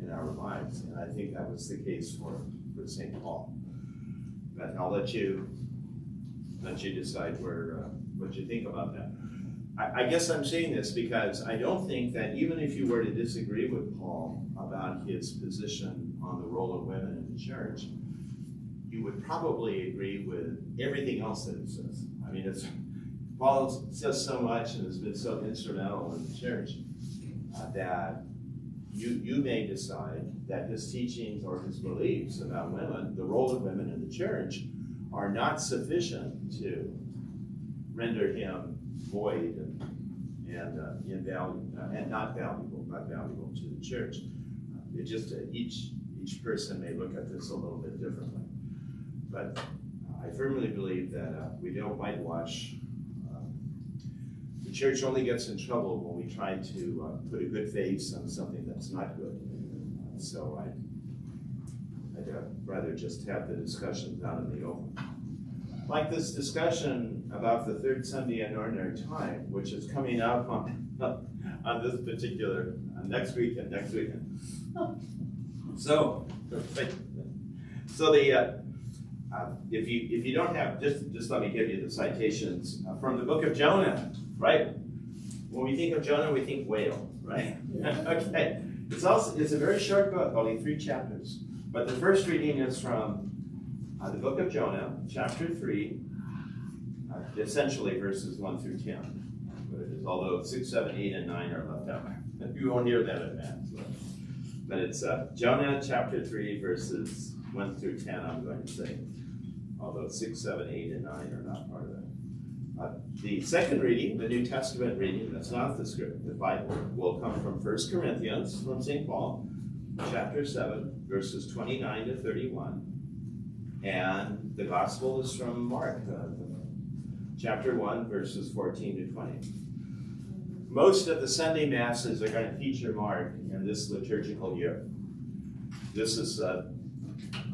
in our lives. And I think that was the case for St. Paul. But I'll let you decide what you think about that. I guess I'm saying this because I don't think that even if you were to disagree with Paul about his position on the role of women in the church, you would probably agree with everything else that he says. I mean, Paul says so much and has been so instrumental in the church that you may decide that his teachings or his beliefs about women, the role of women in the church, are not sufficient to render him void and invaluable, and not valuable to the church. It just each person may look at this a little bit differently. But I firmly believe that we don't whitewash. The church only gets in trouble when we try to put a good face on something that's not good. So I'd rather just have the discussions out in the open. Like this discussion about the third Sunday in Ordinary Time, which is coming up on this particular, next weekend. If you don't have, just let me give you the citations from the book of Jonah, right? When we think of Jonah, we think whale, right? Okay. It's a very short book, only 3 chapters. But the first reading is from the book of Jonah, chapter 3, essentially verses 1 through 10. But it is, although 6, 7, 8, and 9 are left out. You won't hear that in that. So. But it's Jonah chapter 3, verses 1 through 10, I'm going to say. Although 6, 7, 8, and 9 are not part of that. The second reading, the New Testament reading, that's not the script, the Bible, will come from 1 Corinthians, from St. Paul, chapter 7, verses 29 to 31. And the gospel is from Mark, chapter 1, verses 14 to 20. Most of the Sunday masses are going to feature Mark in this liturgical year. This is the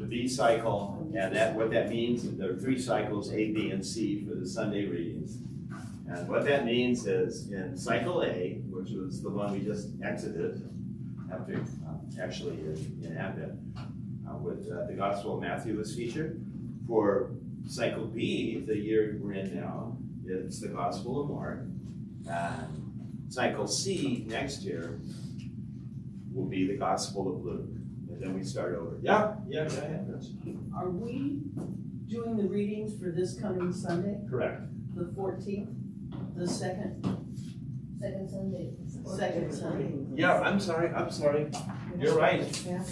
B cycle, and what that means is there are 3 cycles, A, B, and C, for the Sunday readings. And what that means is in cycle A, which was the one we just exited, after actually in Advent, with the Gospel of Matthew was featured. For cycle B, the year we're in now, it's the Gospel of Mark. And cycle C next year will be the Gospel of Luke. And then we start over. Yeah, go ahead. Are we doing the readings for this coming Sunday? Correct. The 14th? The second Sunday. Second Sunday. Yeah, I'm sorry. You're right.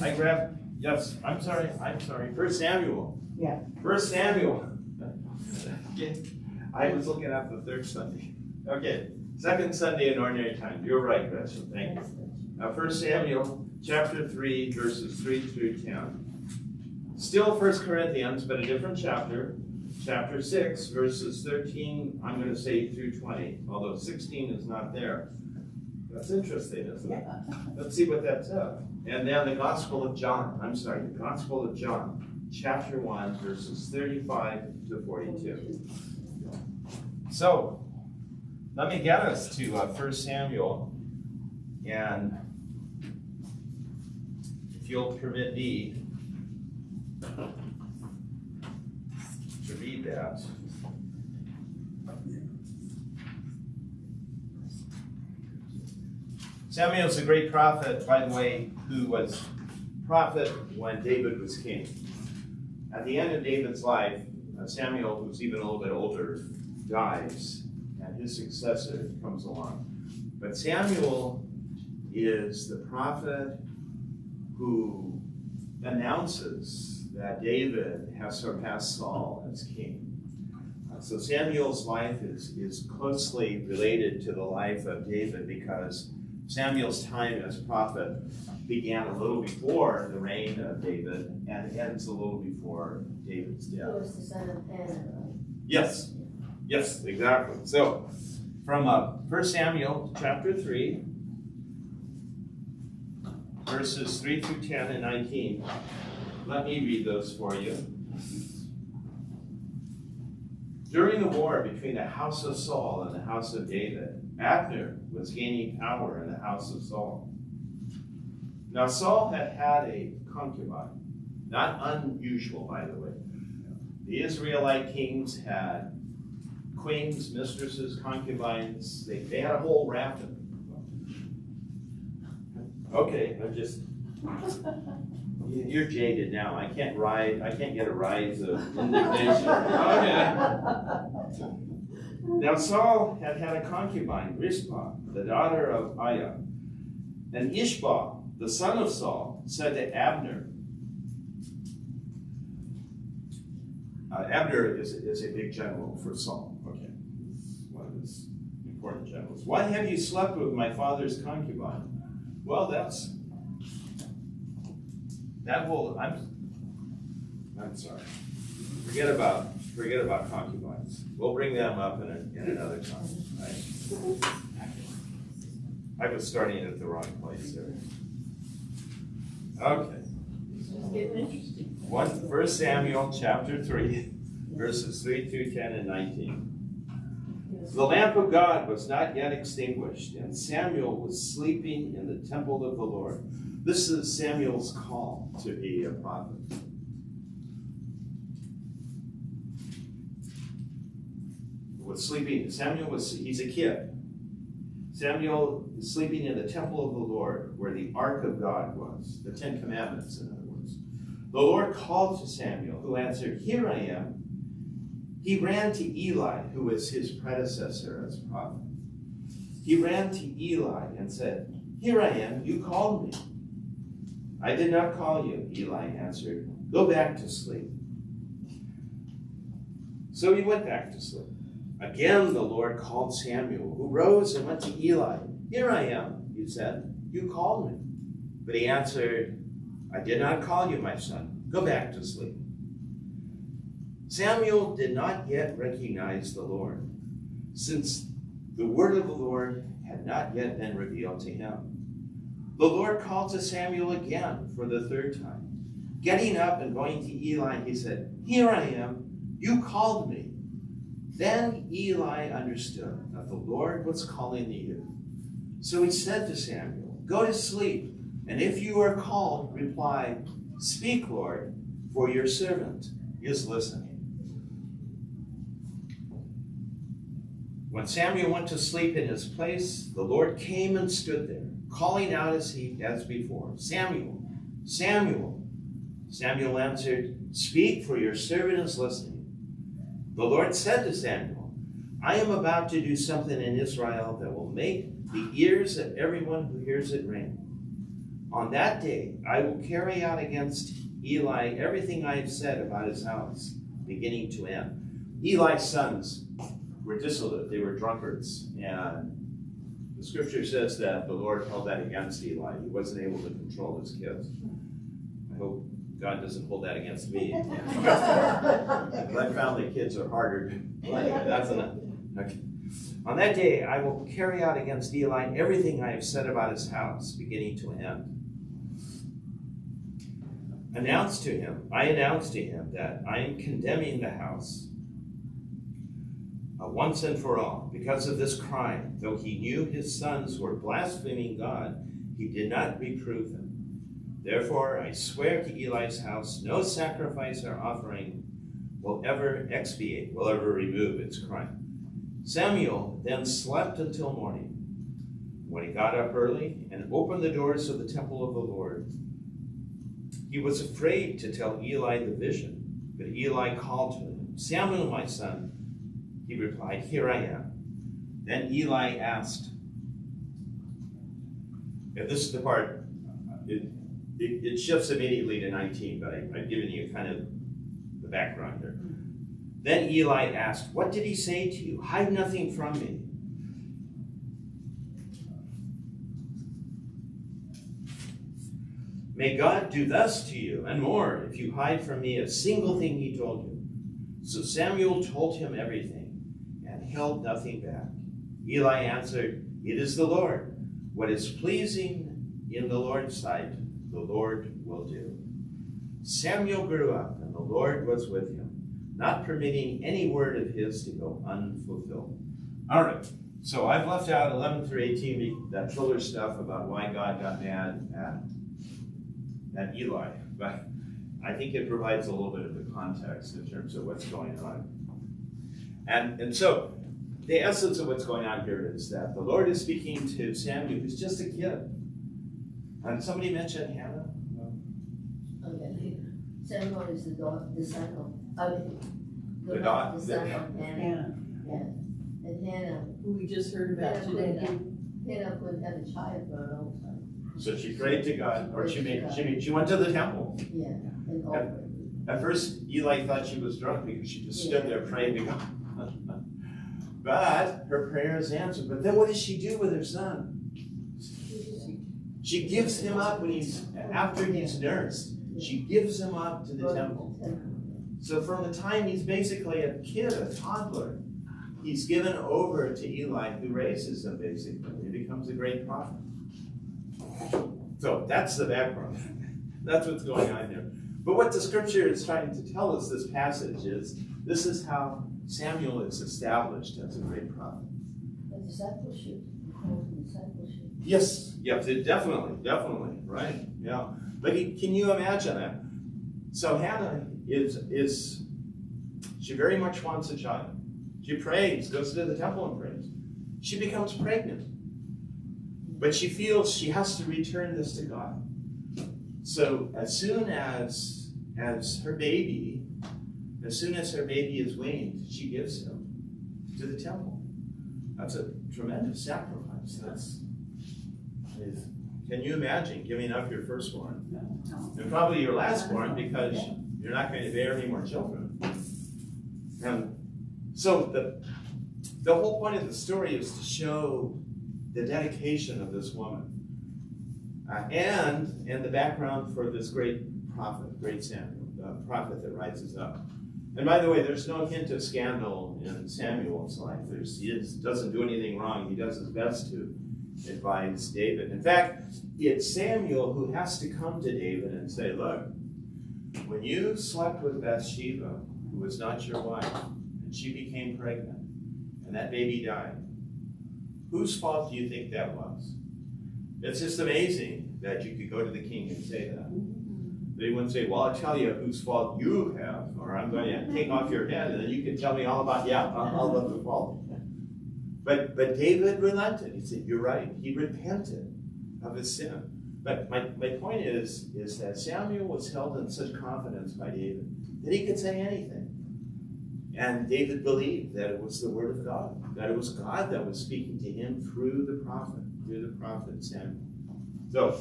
I grabbed, yes, I'm sorry. 1 Samuel. Yeah. 1 Samuel. Okay. I was looking at the 3rd Sunday. Okay, 2nd Sunday in ordinary time. You're right, Gretchen. Thank you. 1 Samuel chapter 3, verses 3 through 10. Still 1 Corinthians, but a different chapter. Chapter 6, verses 13, I'm going to say through 20, although 16 is not there. That's interesting, isn't it? Let's see what that says. And then the Gospel of John, the Gospel of John, chapter 1, verses 35 to 42. So, let me get us to 1 Samuel, and if you'll permit me to read that. Samuel's a great prophet, by the way, who was prophet when David was king. At the end of David's life, Samuel, who's even a little bit older, dies, and his successor comes along. But Samuel is the prophet who announces that David has surpassed Saul as king. So Samuel's life is closely related to the life of David because Samuel's time as prophet began a little before the reign of David and ends a little before David's death. He was the son of Hannah, right? Yes, exactly. So from 1 Samuel chapter 3, verses 3 through 10 and 19. Let me read those for you. During the war between the house of Saul and the house of David, Abner was gaining power in the house of Saul. Now Saul had a concubine, not unusual, by the way. The Israelite kings had queens, mistresses, concubines. They had a whole raft of them. Okay, you're jaded now. I can't get a rise of indignation. Okay. Now Saul had a concubine, Rizpah, the daughter of Aiah. And Ishbah, the son of Saul, said to Abner, Abner is a big general for Saul. Okay, he's one of his important generals. Why have you slept with my father's concubine? Well, I'm sorry. Forget about concubines. We'll bring them up in another time. Right? I was starting at the wrong place there. Okay. It's getting interesting. 1 Samuel chapter 3, verses 3 through 10 and 19. The lamp of God was not yet extinguished, and Samuel was sleeping in the temple of the Lord. This is Samuel's call to be a prophet. was sleeping. He's a kid. Samuel is sleeping in the temple of the Lord, where the ark of God was, the 10 Commandments, in other words. The Lord called to Samuel, who answered, "Here I am." He ran to Eli, who was his predecessor as prophet. He ran to Eli and said, "Here I am, you called me." "I did not call you," Eli answered. "Go back to sleep." So he went back to sleep. Again the Lord called Samuel, who rose and went to Eli. "Here I am," he said. "You called me." But he answered, "I did not call you, my son. Go back to sleep." Samuel did not yet recognize the Lord, since the word of the Lord had not yet been revealed to him. The Lord called to Samuel again for the 3rd time. Getting up and going to Eli, he said, "Here I am. You called me." Then Eli understood that the Lord was calling the youth. So he said to Samuel, "Go to sleep, and if you are called, reply, 'Speak, Lord, for your servant is listening.'" When Samuel went to sleep in his place, the Lord came and stood there, calling out as before, "Samuel, Samuel." Samuel answered, "Speak, for your servant is listening." The Lord said to Samuel, "I am about to do something in Israel that will make the ears of everyone who hears it ring. On that day, I will carry out against Eli everything I have said about his house, beginning to end." Eli's sons were dissolute. They were drunkards. And the scripture says that the Lord held that against Eli. He wasn't able to control his kids. I hope God doesn't hold that against me. I found that kids are harder to play. That's enough. Okay. On that day, I will carry out against Eli everything I have said about his house, beginning to end. I announced to him that I am condemning the house once and for all. Because of this crime, though he knew his sons were blaspheming God, he did not reprove them. Therefore, I swear to Eli's house, no sacrifice or offering will ever remove its crime. Samuel then slept until morning. When he got up early and opened the doors of the temple of the Lord, he was afraid to tell Eli the vision, but Eli called to him, "Samuel, my son." He replied, "Here I am." Then Eli asked, and this is the part, it shifts immediately to 19, but I've given you kind of the background here. Then Eli asked, "What did he say to you? Hide nothing from me." "May God do thus to you, and more, if you hide from me a single thing he told you." So Samuel told him everything, and held nothing back. Eli answered, "It is the Lord. What is pleasing in the Lord's sight, the Lord will do." Samuel grew up, and the Lord was with him, not permitting any word of his to go unfulfilled. All right, so I've left out 11 through 18, that filler stuff about why God got mad at Eli, but I think it provides a little bit of the context in terms of what's going on. And so the essence of what's going on here is that the Lord is speaking to Samuel, who's just a kid. And somebody mentioned Hannah? No. Okay. Samuel is the son of The daughter. son of Hannah. Yeah. And Hannah, Who we just heard about today. Hannah couldn't have a child for a long time. So she prayed to God, or she went to the temple. Yeah. And offered. At first, Eli thought she was drunk because she just stood there praying to God. But her prayer is answered. But then what does she do with her son? She gives him up after he's nursed. She gives him up to the temple. So from the time he's basically a kid, a toddler, he's given over to Eli, who raises him basically. He becomes a great prophet. So that's the background. That's what's going on here. But what the scripture is trying to tell us, this passage, is this is how Samuel is established as a great prophet. But discipleship. Yes, definitely, right? Yeah. But can you imagine that? So Hannah she very much wants a child. She She prays, goes to the temple and prays. She becomes pregnant. But she feels she has to return this to God. So as soon as her baby is weaned, she gives him to the temple. That's a tremendous sacrifice. Can you imagine giving up your firstborn? And probably your lastborn, because you're not going to bear any more children. And so the whole point of the story is to show the dedication of this woman. And the background for this great prophet, great Samuel, the prophet that rises up. And by the way, there's no hint of scandal in Samuel's life. He doesn't do anything wrong. He does his best to advise David. In fact, it's Samuel who has to come to David and say, look, when you slept with Bathsheba, who was not your wife, and she became pregnant, and that baby died, whose fault do you think that was? It's just amazing that you could go to the king and say that. They wouldn't say, well, I'll tell you whose fault you have, or I'm going to take off your head, and then you can tell me all about, all of the fault. But David relented. He said, you're right. He repented of his sin. But my point is that Samuel was held in such confidence by David that he could say anything. And David believed that it was the word of God, that it was God that was speaking to him through the prophet Samuel. So,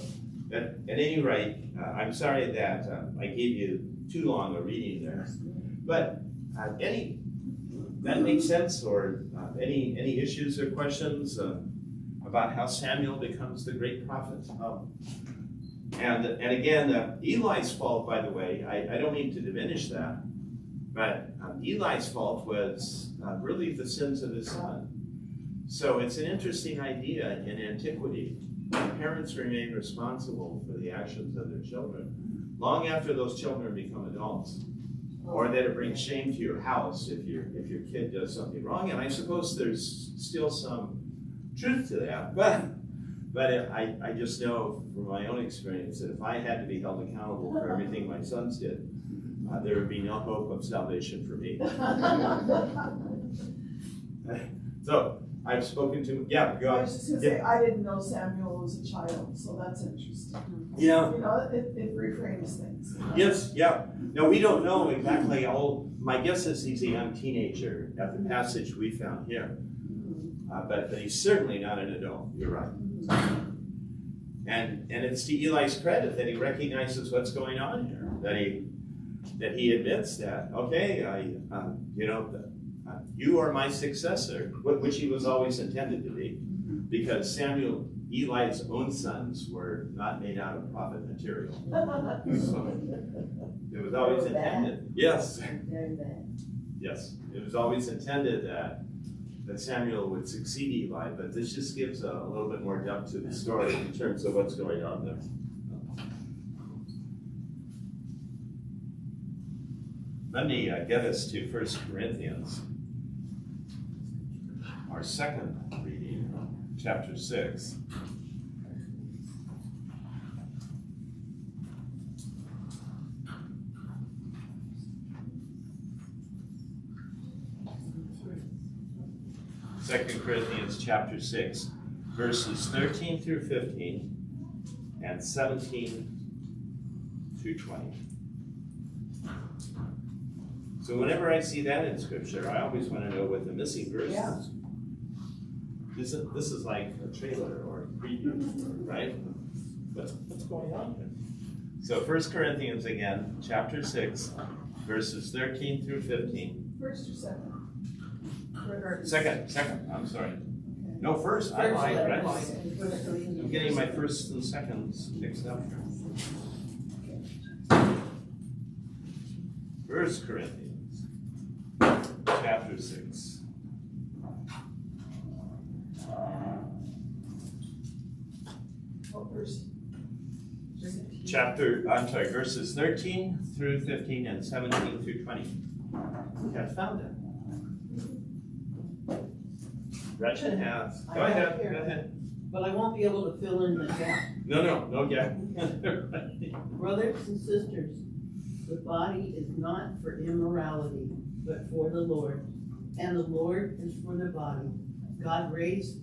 at any rate, I'm sorry that I gave you too long a reading there. But that makes sense, or any issues or questions about how Samuel becomes the great prophet? And again, Eli's fault, by the way, I don't mean to diminish that, but Eli's fault was really the sins of his son. So it's an interesting idea in antiquity. Parents remain responsible for the actions of their children long after those children become adults, or that it brings shame to your house if your kid does something wrong. And I suppose there's still some truth to that, but I just know from my own experience that if I had to be held accountable for everything my sons did, there would be no hope of salvation for me. So I've spoken to, go I was just going to say, I didn't know Samuel was a child, so that's interesting. Yeah. You know, it reframes things. Yes, yeah. No, we don't know exactly all. My guess is he's a young teenager at the passage we found here. But he's certainly not an adult. You're right. And it's to Eli's credit that he recognizes what's going on here. That he admits that, okay, you are my successor, which he was always intended to be, because Eli's own sons were not made out of prophet material. So it was always intended. Yes. Very bad. Yes. It was always intended that Samuel would succeed Eli, but this just gives a little bit more depth to the story in terms of what's going on there. Let me get us to 1 Corinthians, our second reading, chapter 6. Second Corinthians chapter 6, verses 13 through 15 and 17 through 20. So whenever I see that in Scripture, I always want to know what the missing verse is. This is like a trailer or a preview, right? What's going on here? So 1 Corinthians again, chapter 6, verses 13 through 15. First or second? Second, I'm sorry. No, first, I lied. I'm getting my first and seconds mixed up here. 1 Corinthians, chapter 6. What verse? Verses 13 through 15 and 17 through 20. We have found it. Gretchen has. Go ahead. But I won't be able to fill in the gap. No gap. Brothers and sisters, the body is not for immorality, but for the Lord, and the Lord is for the body. God raised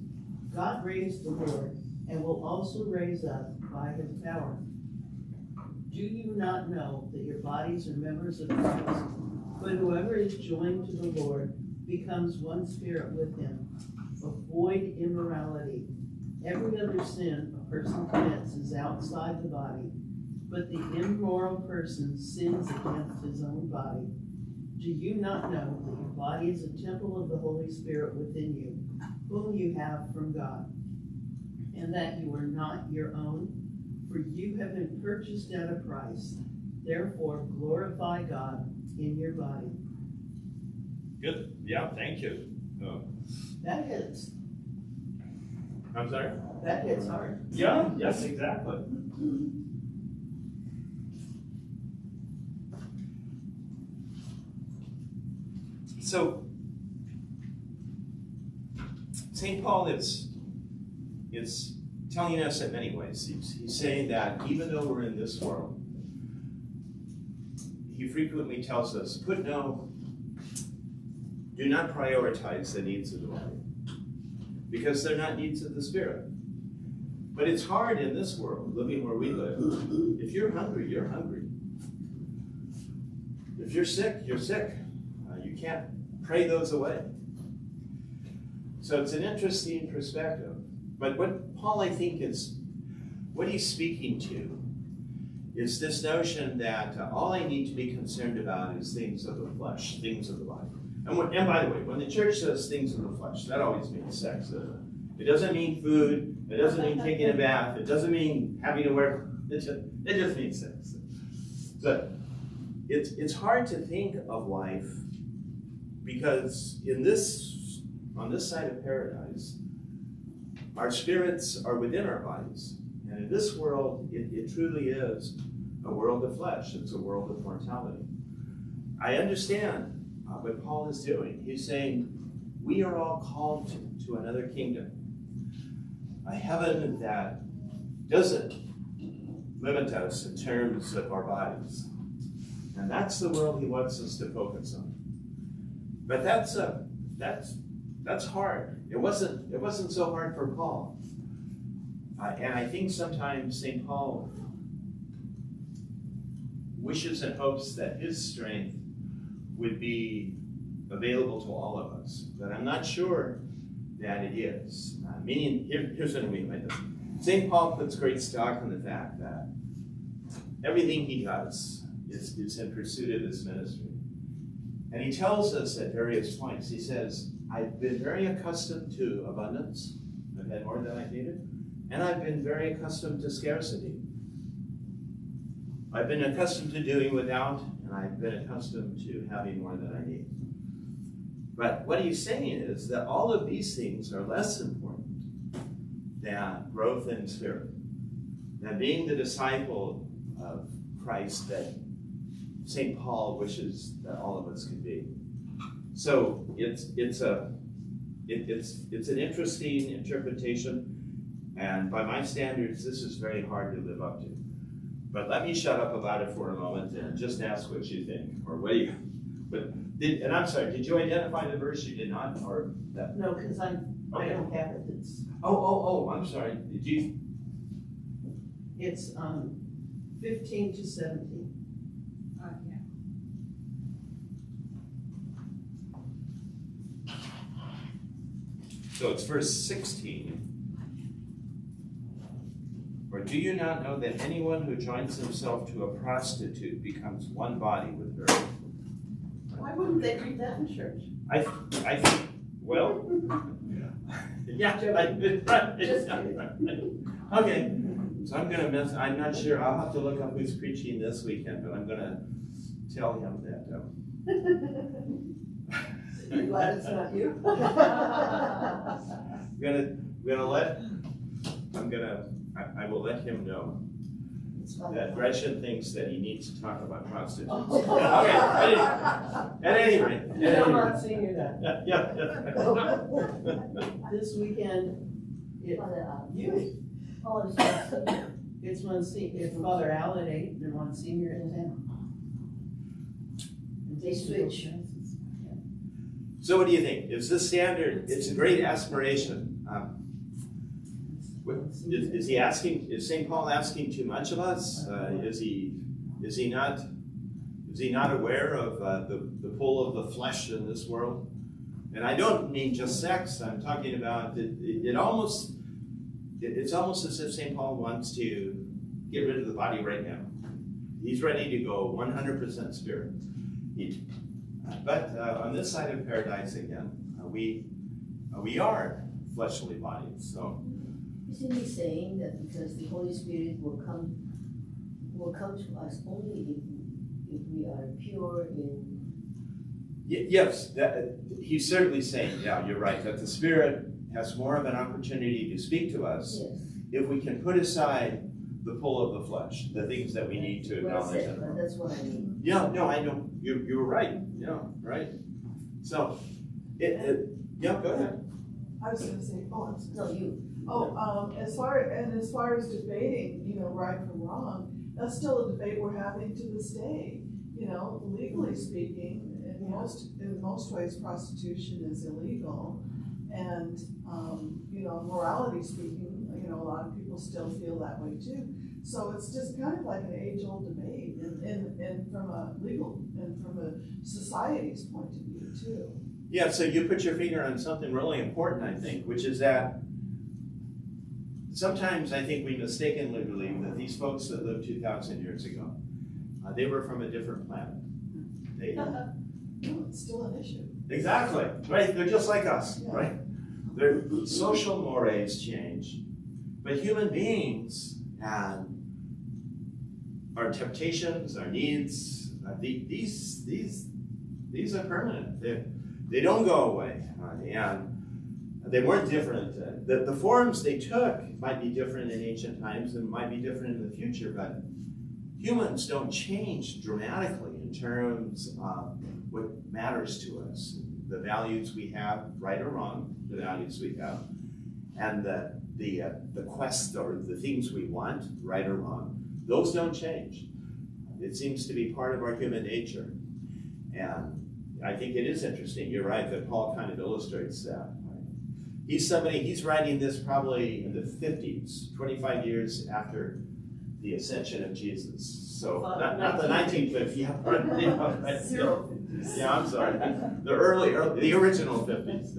the Lord, and will also raise us by his power. Do you not know that your bodies are members of Christ? But whoever is joined to the Lord becomes one spirit with him. Avoid immorality. Every other sin a person commits is outside the body, but the immoral person sins against his own body. Do you not know that your body is a temple of the Holy Spirit within you, whom you have from God, and that you are not your own? For you have been purchased at a price. Therefore, glorify God in your body. Good. Yeah, thank you. Oh. That hits. I'm sorry? That hits hard. Yeah, yes, exactly. So, St. Paul is telling us in many ways. He's saying that even though we're in this world, he frequently tells us, do not prioritize the needs of the body, because they're not needs of the spirit. But it's hard in this world, living where we live. If you're hungry, you're hungry. If you're sick, you're sick. You can't pray those away. So it's an interesting perspective. But what Paul, I think, what he's speaking to is this notion that all I need to be concerned about is things of the flesh, things of the body. And by the way, when the church says things of the flesh, that always means sex, doesn't it? It doesn't mean food. It doesn't mean taking a bath. It doesn't mean having to wear. It just means sex. So it's hard to think of life because on this side of paradise, our spirits are within our bodies, and in this world, it truly is a world of flesh. It's a world of mortality. I understand what Paul is doing. He's saying we are all called to another kingdom, a heaven that doesn't limit us in terms of our bodies, and that's the world he wants us to focus on. But that's hard. It wasn't so hard for Paul, and I think sometimes St. Paul wishes and hopes that his strength would be available to all of us, but I'm not sure that it is. Meaning, here's what I mean by this. St. Paul puts great stock in the fact that everything he does is in pursuit of this ministry. And he tells us at various points, he says, I've been very accustomed to abundance. I've had more than I needed. And I've been very accustomed to scarcity. I've been accustomed to doing without, and I've been accustomed to having more than I need. But what he's saying is that all of these things are less important than growth in spirit, than being the disciple of Christ that St. Paul wishes that all of us could be. So it's an interesting interpretation, and by my standards, this is very hard to live up to. But let me shut up about it for a moment and just ask what you think, or what do you? And I'm sorry, did you identify the verse? You did not, or that? No, because I don't have it. I'm sorry. Did you? It's 15 to 17. Yeah. So it's verse 16. Or do you not know that anyone who joins himself to a prostitute becomes one body with her? Why wouldn't they read that in church? I think, well, yeah, Just kidding. Okay, so I'm not sure, I'll have to look up who's preaching this weekend, but I'm gonna tell him that, I'm glad it's not you. I will let him know that Gretchen thinks that he needs to talk about prostitutes. Oh. Okay, at any rate. I'm not seeing you that. Yeah. This weekend, it's it's Father Al at 8 and Monsignor at 10. And they switch. So what do you think? Is this standard? It's a great aspiration. Is he asking? Is St. Paul asking too much of us? Is he not aware of the pull of the flesh in this world? And I don't mean just sex. I'm talking about it's almost as if St. Paul wants to get rid of the body right now. He's ready to go 100% spirit. But on this side of paradise again, we are fleshly bodies. So isn't he saying that because the Holy Spirit will come to us only if we are pure in? Yes, he's certainly saying, yeah, you're right, that the Spirit has more of an opportunity to speak to us if we can put aside the pull of the flesh, the things that we need to acknowledge. But that's what I mean. Yeah, no, I know. You were right. Yeah, right. So, yeah, go ahead. I was gonna say, I'm sorry. No, you. As far as debating, right from wrong, that's still a debate we're having to this day. Legally speaking, in most ways, prostitution is illegal, and morality speaking, a lot of people still feel that way too. So it's just kind of like an age-old debate, and from a legal and from a society's point of view too. Yeah, so you put your finger on something really important, I think, which is that sometimes I think we mistakenly believe that these folks that lived 2,000 years ago, they were from a different planet. It's still an issue. Exactly, right? They're just like us, right? Their social mores change, but human beings and our temptations, our needs, these are permanent. They don't go away, and they weren't different. The forms they took might be different in ancient times and might be different in the future, but humans don't change dramatically in terms of what matters to us, the values we have, right or wrong, the values we have, and the quest or the things we want, right or wrong, those don't change. It seems to be part of our human nature. And I think it is interesting, you're right, that Paul kind of illustrates that. He's writing this probably in the 50s, 25 years after the ascension of Jesus. So not the 1950s, yeah, I'm sorry. The original 50s.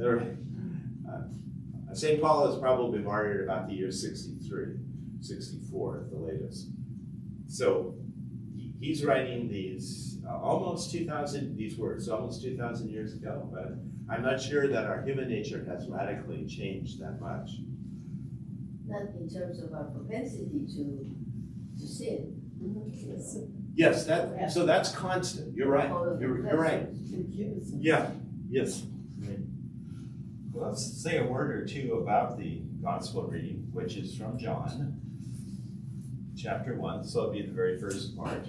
St. Paul is probably martyred about the year 63, 64 at the latest. So he's writing these almost 2,000 years ago, but I'm not sure that our human nature has radically changed that much. Not in terms of our propensity to sin. Yes, so that's constant. You're right. You're right. Yeah. Yes. Let's say a word or two about the gospel reading, which is from John, chapter 1. So it'll be the very first part of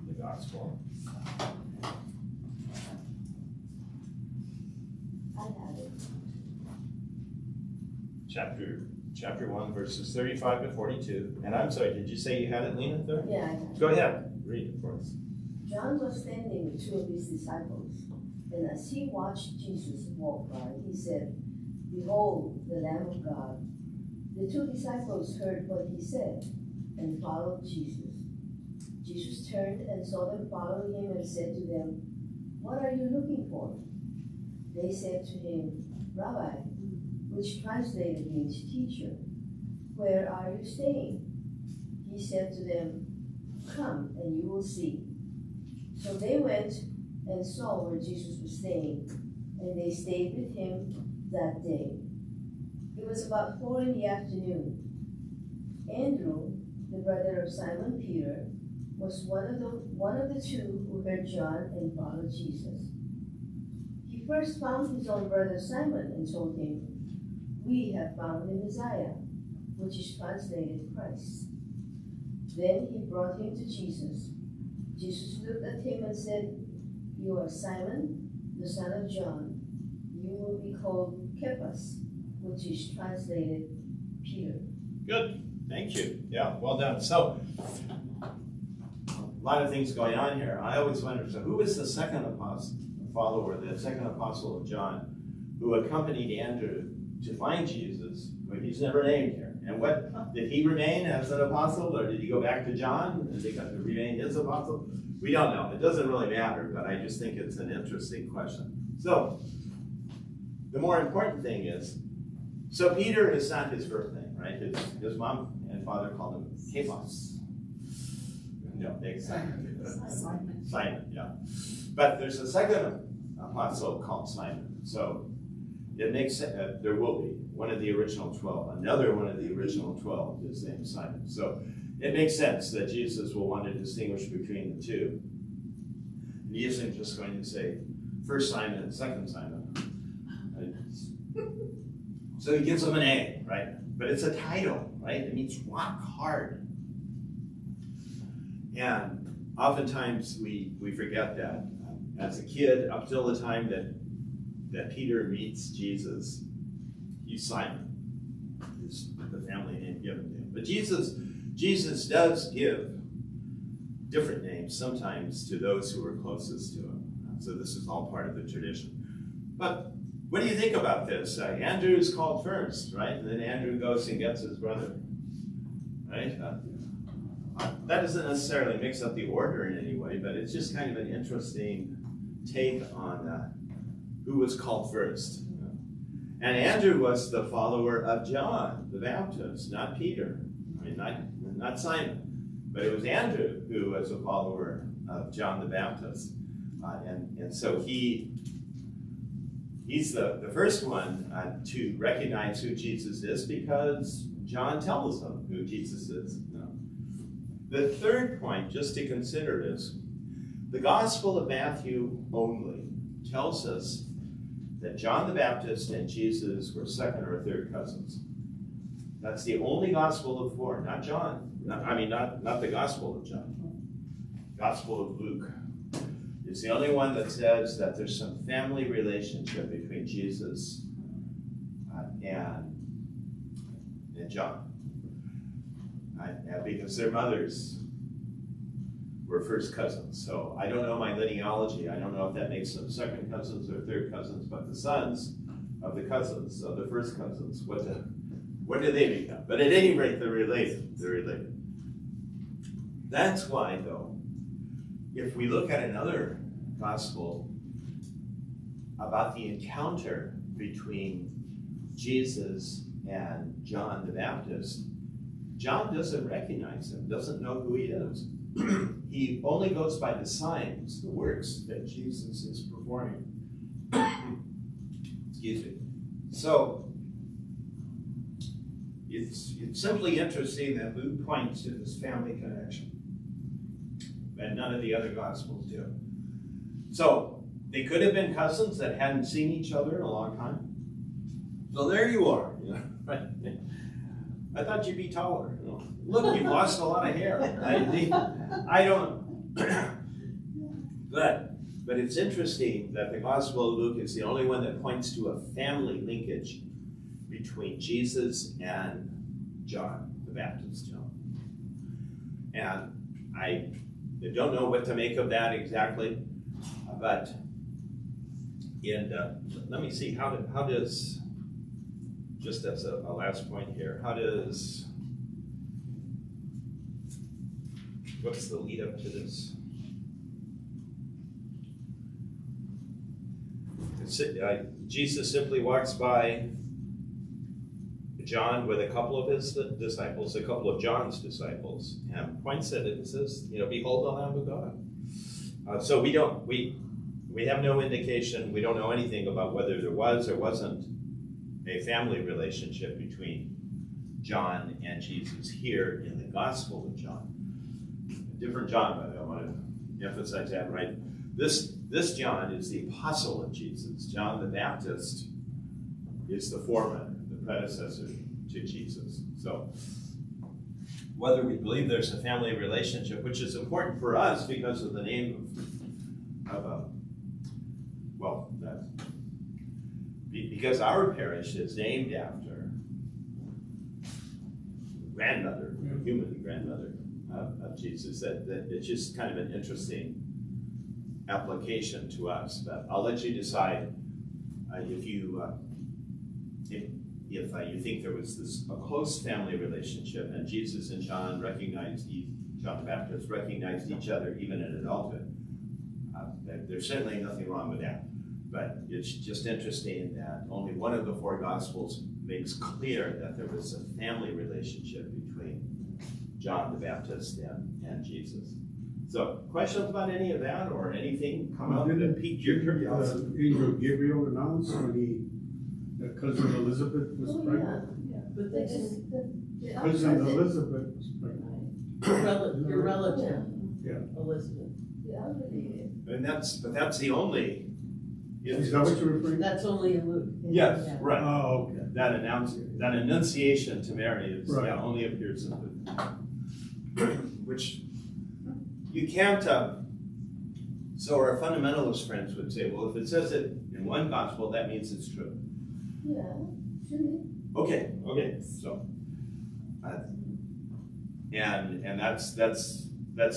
the gospel. I have it. Chapter 1, verses 35 to 42. And I'm sorry, did you say you had it, Lena? There? Yeah, I have it. Go ahead, read it for us. John was standing with two of his disciples, and as he watched Jesus walk by, he said, "Behold, the Lamb of God." The two disciples heard what he said and followed Jesus. Jesus turned and saw them following him and said to them, "What are you looking for?" They said to him, "Rabbi," which translated means teacher, "where are you staying?" He said to them, "Come and you will see." So they went and saw where Jesus was staying, and they stayed with him that day. It was about 4 p.m. Andrew, the brother of Simon Peter, was one of the two who heard John and followed Jesus. He first found his own brother Simon and told him, "We have found the Messiah," which is translated Christ. Then he brought him to Jesus. Jesus looked at him and said, "You are Simon, the son of John. You will be called Cephas," which is translated Peter. Good. Thank you. Yeah, well done. So, a lot of things going on here. I always wonder, so who was the second apostle? follower, the second apostle of John, who accompanied Andrew to find Jesus, but he's never named here. And what, did he remain as an apostle, or did he go back to John? Did he remain his apostle? We don't know. It doesn't really matter, but I just think it's an interesting question. So, the more important thing is, so Peter is not his birth name, right? His mom and father called him Cephas. No, Simon. Simon, yeah. But there's a second apostle called Simon. So it makes sense, there will be one of the original 12. Another one of the original 12 is named Simon. So it makes sense that Jesus will want to distinguish between the two. And he isn't just going to say first Simon and second Simon. Right? So he gives them an A, right? But it's a title, right? It means rock hard. And oftentimes we forget that. As a kid, up till the time that Peter meets Jesus, he's Simon, is the family name given to him. But Jesus does give different names sometimes to those who are closest to him. So this is all part of the tradition. But what do you think about this? Andrew is called first, right? And then Andrew goes and gets his brother, right? That doesn't necessarily mix up the order in any way, but it's just kind of an interesting take on who was called first. And Andrew was the follower of John the Baptist, not Peter. I mean, not Simon. But it was Andrew who was a follower of John the Baptist. And so he's the first one to recognize who Jesus is because John tells them who Jesus is. The third point, just to consider, is the Gospel of Matthew only tells us that John the Baptist and Jesus were second or third cousins. That's the only Gospel of four, not John. Not the Gospel of John. Gospel of Luke. It's the only one that says that there's some family relationship between Jesus and John. Because their mothers were first cousins. So I don't know my linealogy. I don't know if that makes them second cousins or third cousins, but the sons of the cousins, of the first cousins, what do they become? But at any rate, they're related. They're related. That's why, though, if we look at another gospel about the encounter between Jesus and John the Baptist, John doesn't recognize him, doesn't know who he is. He only goes by the signs, the works that Jesus is performing. Excuse me. So, it's simply interesting that Luke points to this family connection, and none of the other Gospels do. So, they could have been cousins that hadn't seen each other in a long time. So there you are. Right? I thought you'd be taller. Look, you've lost a lot of hair. I don't know. But it's interesting that the Gospel of Luke is the only one that points to a family linkage between Jesus and John the Baptist. And I don't know what to make of that exactly, but let me see, how does, just as a last point here, what's the lead up to this? Jesus simply walks by John with a couple of his disciples, a couple of John's disciples, and points at it and says, behold the Lamb of God. So we have no indication, we don't know anything about whether there was or wasn't a family relationship between John and Jesus here in the Gospel of John. A different John, but I want to emphasize that, right? This John is the apostle of Jesus. John the Baptist is the foreman, the predecessor to Jesus. So whether we believe there's a family relationship, which is important for us because of the name because our parish is named after grandmother, human grandmother of Jesus. That it's just kind of an interesting application to us, but I'll let you decide if you think there was a close family relationship, and Jesus and John John the Baptist recognized each other even in adulthood. There's certainly nothing wrong with that, but it's just interesting that only one of the four Gospels makes clear that there was a family relationship between John the Baptist and Jesus. So, questions about any of that or anything come up that piqued your curiosity? Angel Gabriel announced when that cousin Elizabeth was pregnant. But this is Cousin Elizabeth was pregnant. your relative, Yeah. Elizabeth. And that's the only. Is that what you're referring to? That's only in Luke. Yes, right. Oh, okay. That annunciation to Mary is, Right. only appears in Luke. Which you can't, so our fundamentalist friends would say, well, if it says it in one gospel, that means it's true. Yeah, should Okay, so, and that's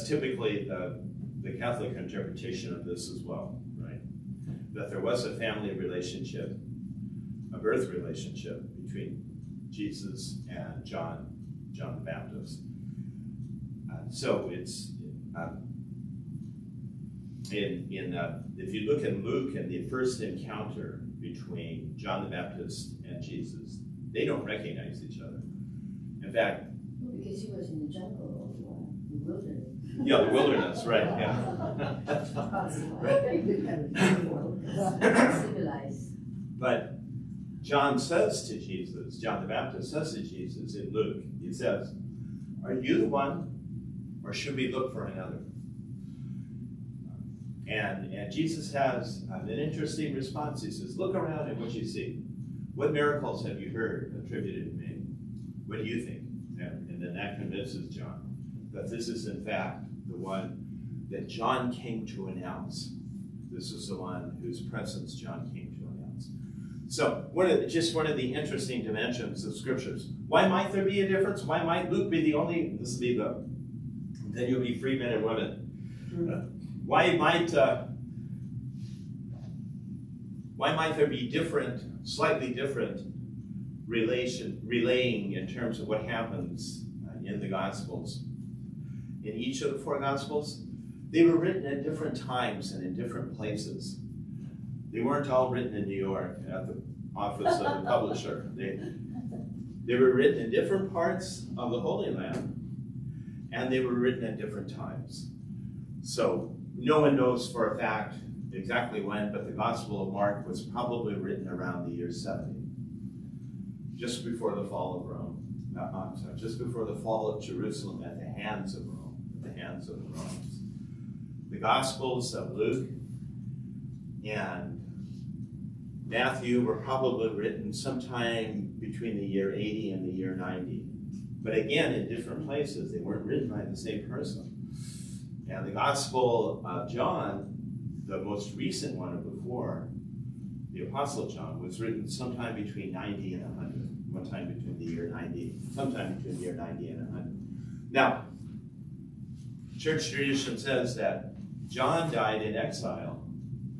typically the Catholic interpretation of this as well, right? That there was a family relationship, a birth relationship between Jesus and John the Baptist. So it's if you look in Luke and the first encounter between John the Baptist and Jesus, they don't recognize each other. In fact, because he was in the jungle or the wilderness. yeah, the wilderness, right? Yeah. Civilized. But John the Baptist says to Jesus in Luke, he says, "Are you the one, or should we look for another?" And Jesus has an interesting response. He says, "Look around at what you see. What miracles have you heard attributed to me? What do you think?" And then that convinces John that this is in fact the one that John came to announce. This is the one whose presence John came to announce. So one of the interesting dimensions of scriptures. Why might there be a difference? Why might Luke be the only? This will be then you'll be free men and women. Why might there be slightly different relaying in terms of what happens in the Gospels? In each of the four Gospels, they were written at different times and in different places. They weren't all written in New York at the office of the publisher. They were written in different parts of the Holy Land, and they were written at different times. So no one knows for a fact exactly when, but the Gospel of Mark was probably written around the year 70, just before the fall of Rome. Just before the fall of Jerusalem at the hands of Rome, at the hands of the Romans. The Gospels of Luke and Matthew were probably written sometime between the year 80 and the year 90. But again, in different places. They weren't written by the same person. And the Gospel of John, the most recent one of the four, the Apostle John, was written sometime between 90 and 100. One time between the year 90, sometime between the year 90 and 100. Now, church tradition says that John died in exile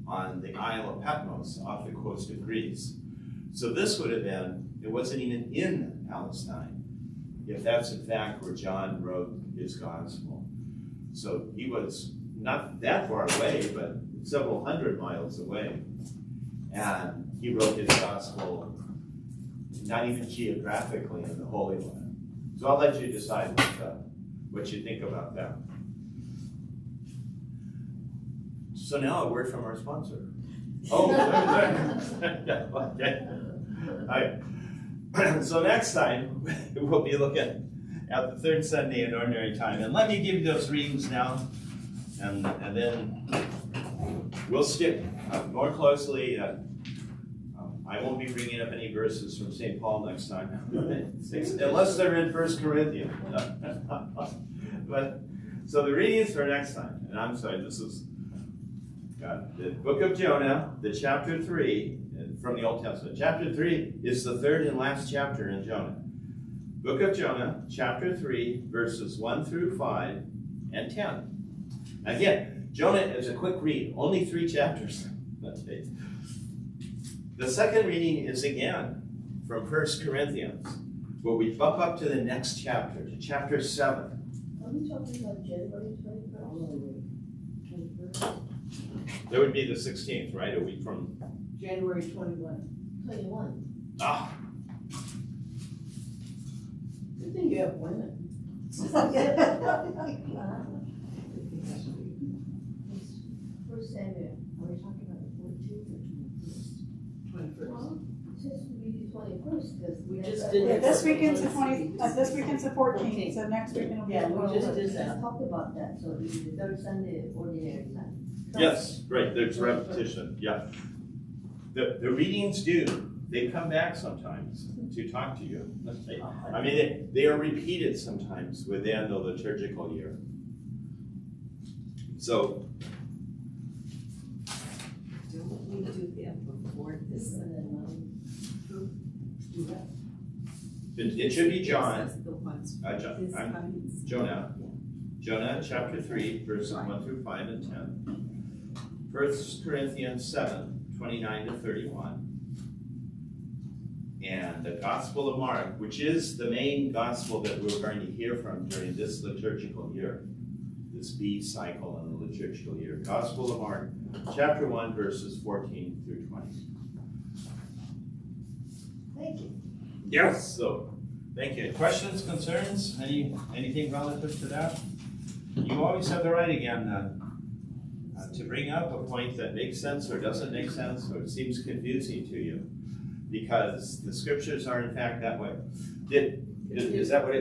on the Isle of Patmos off the coast of Greece. So this would have been, it wasn't even in Palestine, if that's in fact where John wrote his gospel. So he was not that far away, but several hundred miles away. And he wrote his gospel not even geographically in the Holy Land. So I'll let you decide what you think about that. So now a word from our sponsor. Oh, okay. All right. So next time, we'll be looking at the third Sunday in Ordinary Time. And let me give you those readings now, and then we'll stick more closely. I won't be bringing up any verses from St. Paul next time, unless they're in 1 Corinthians. But so the readings for next time, and I'm sorry, this is the book of Jonah, the chapter 3 from the Old Testament. Chapter 3 is the third and last chapter in Jonah. Book of Jonah, chapter 3, verses 1 through 5 and 10. Again, Jonah is a quick read, only 3 chapters. Okay. The second reading is again from 1 Corinthians, where we bump up to the next chapter, to chapter 7. Are we talking about January 21st? 21st? That would be the 16th, right? A week from, January 21. 21. Ah, Good thing you have women. First Samuel, are we talking about the 14th or 21st? 21st. Well, it says to be the 21st, because. We just did Yeah, it. this weekend's this weekend's the 14th, so next weekend will be. Yeah, the we just 12th. did Let's that. talk about that, so it'll be the third Sunday of ordinary time. yes, right, there's repetition, yeah. The readings they come back sometimes to talk to you. I mean, they are repeated sometimes within the liturgical year. So, Don't we do that before this? And then, Do that? it should be John, This is the ones, John, this coming. Jonah. Jonah chapter 3, verses 1 through 5 and 10. 1 Corinthians 7, 29 to 31. And the Gospel of Mark, which is the main gospel that we're going to hear from during this liturgical year, this B cycle in the liturgical year. Gospel of Mark, chapter 1, verses 14 through 20. Thank you. Yes. So, thank you. Questions, concerns, anything relative to that? You always have the right again to bring up a point that makes sense or doesn't make sense or seems confusing to you, because the scriptures are in fact that way. Is that what it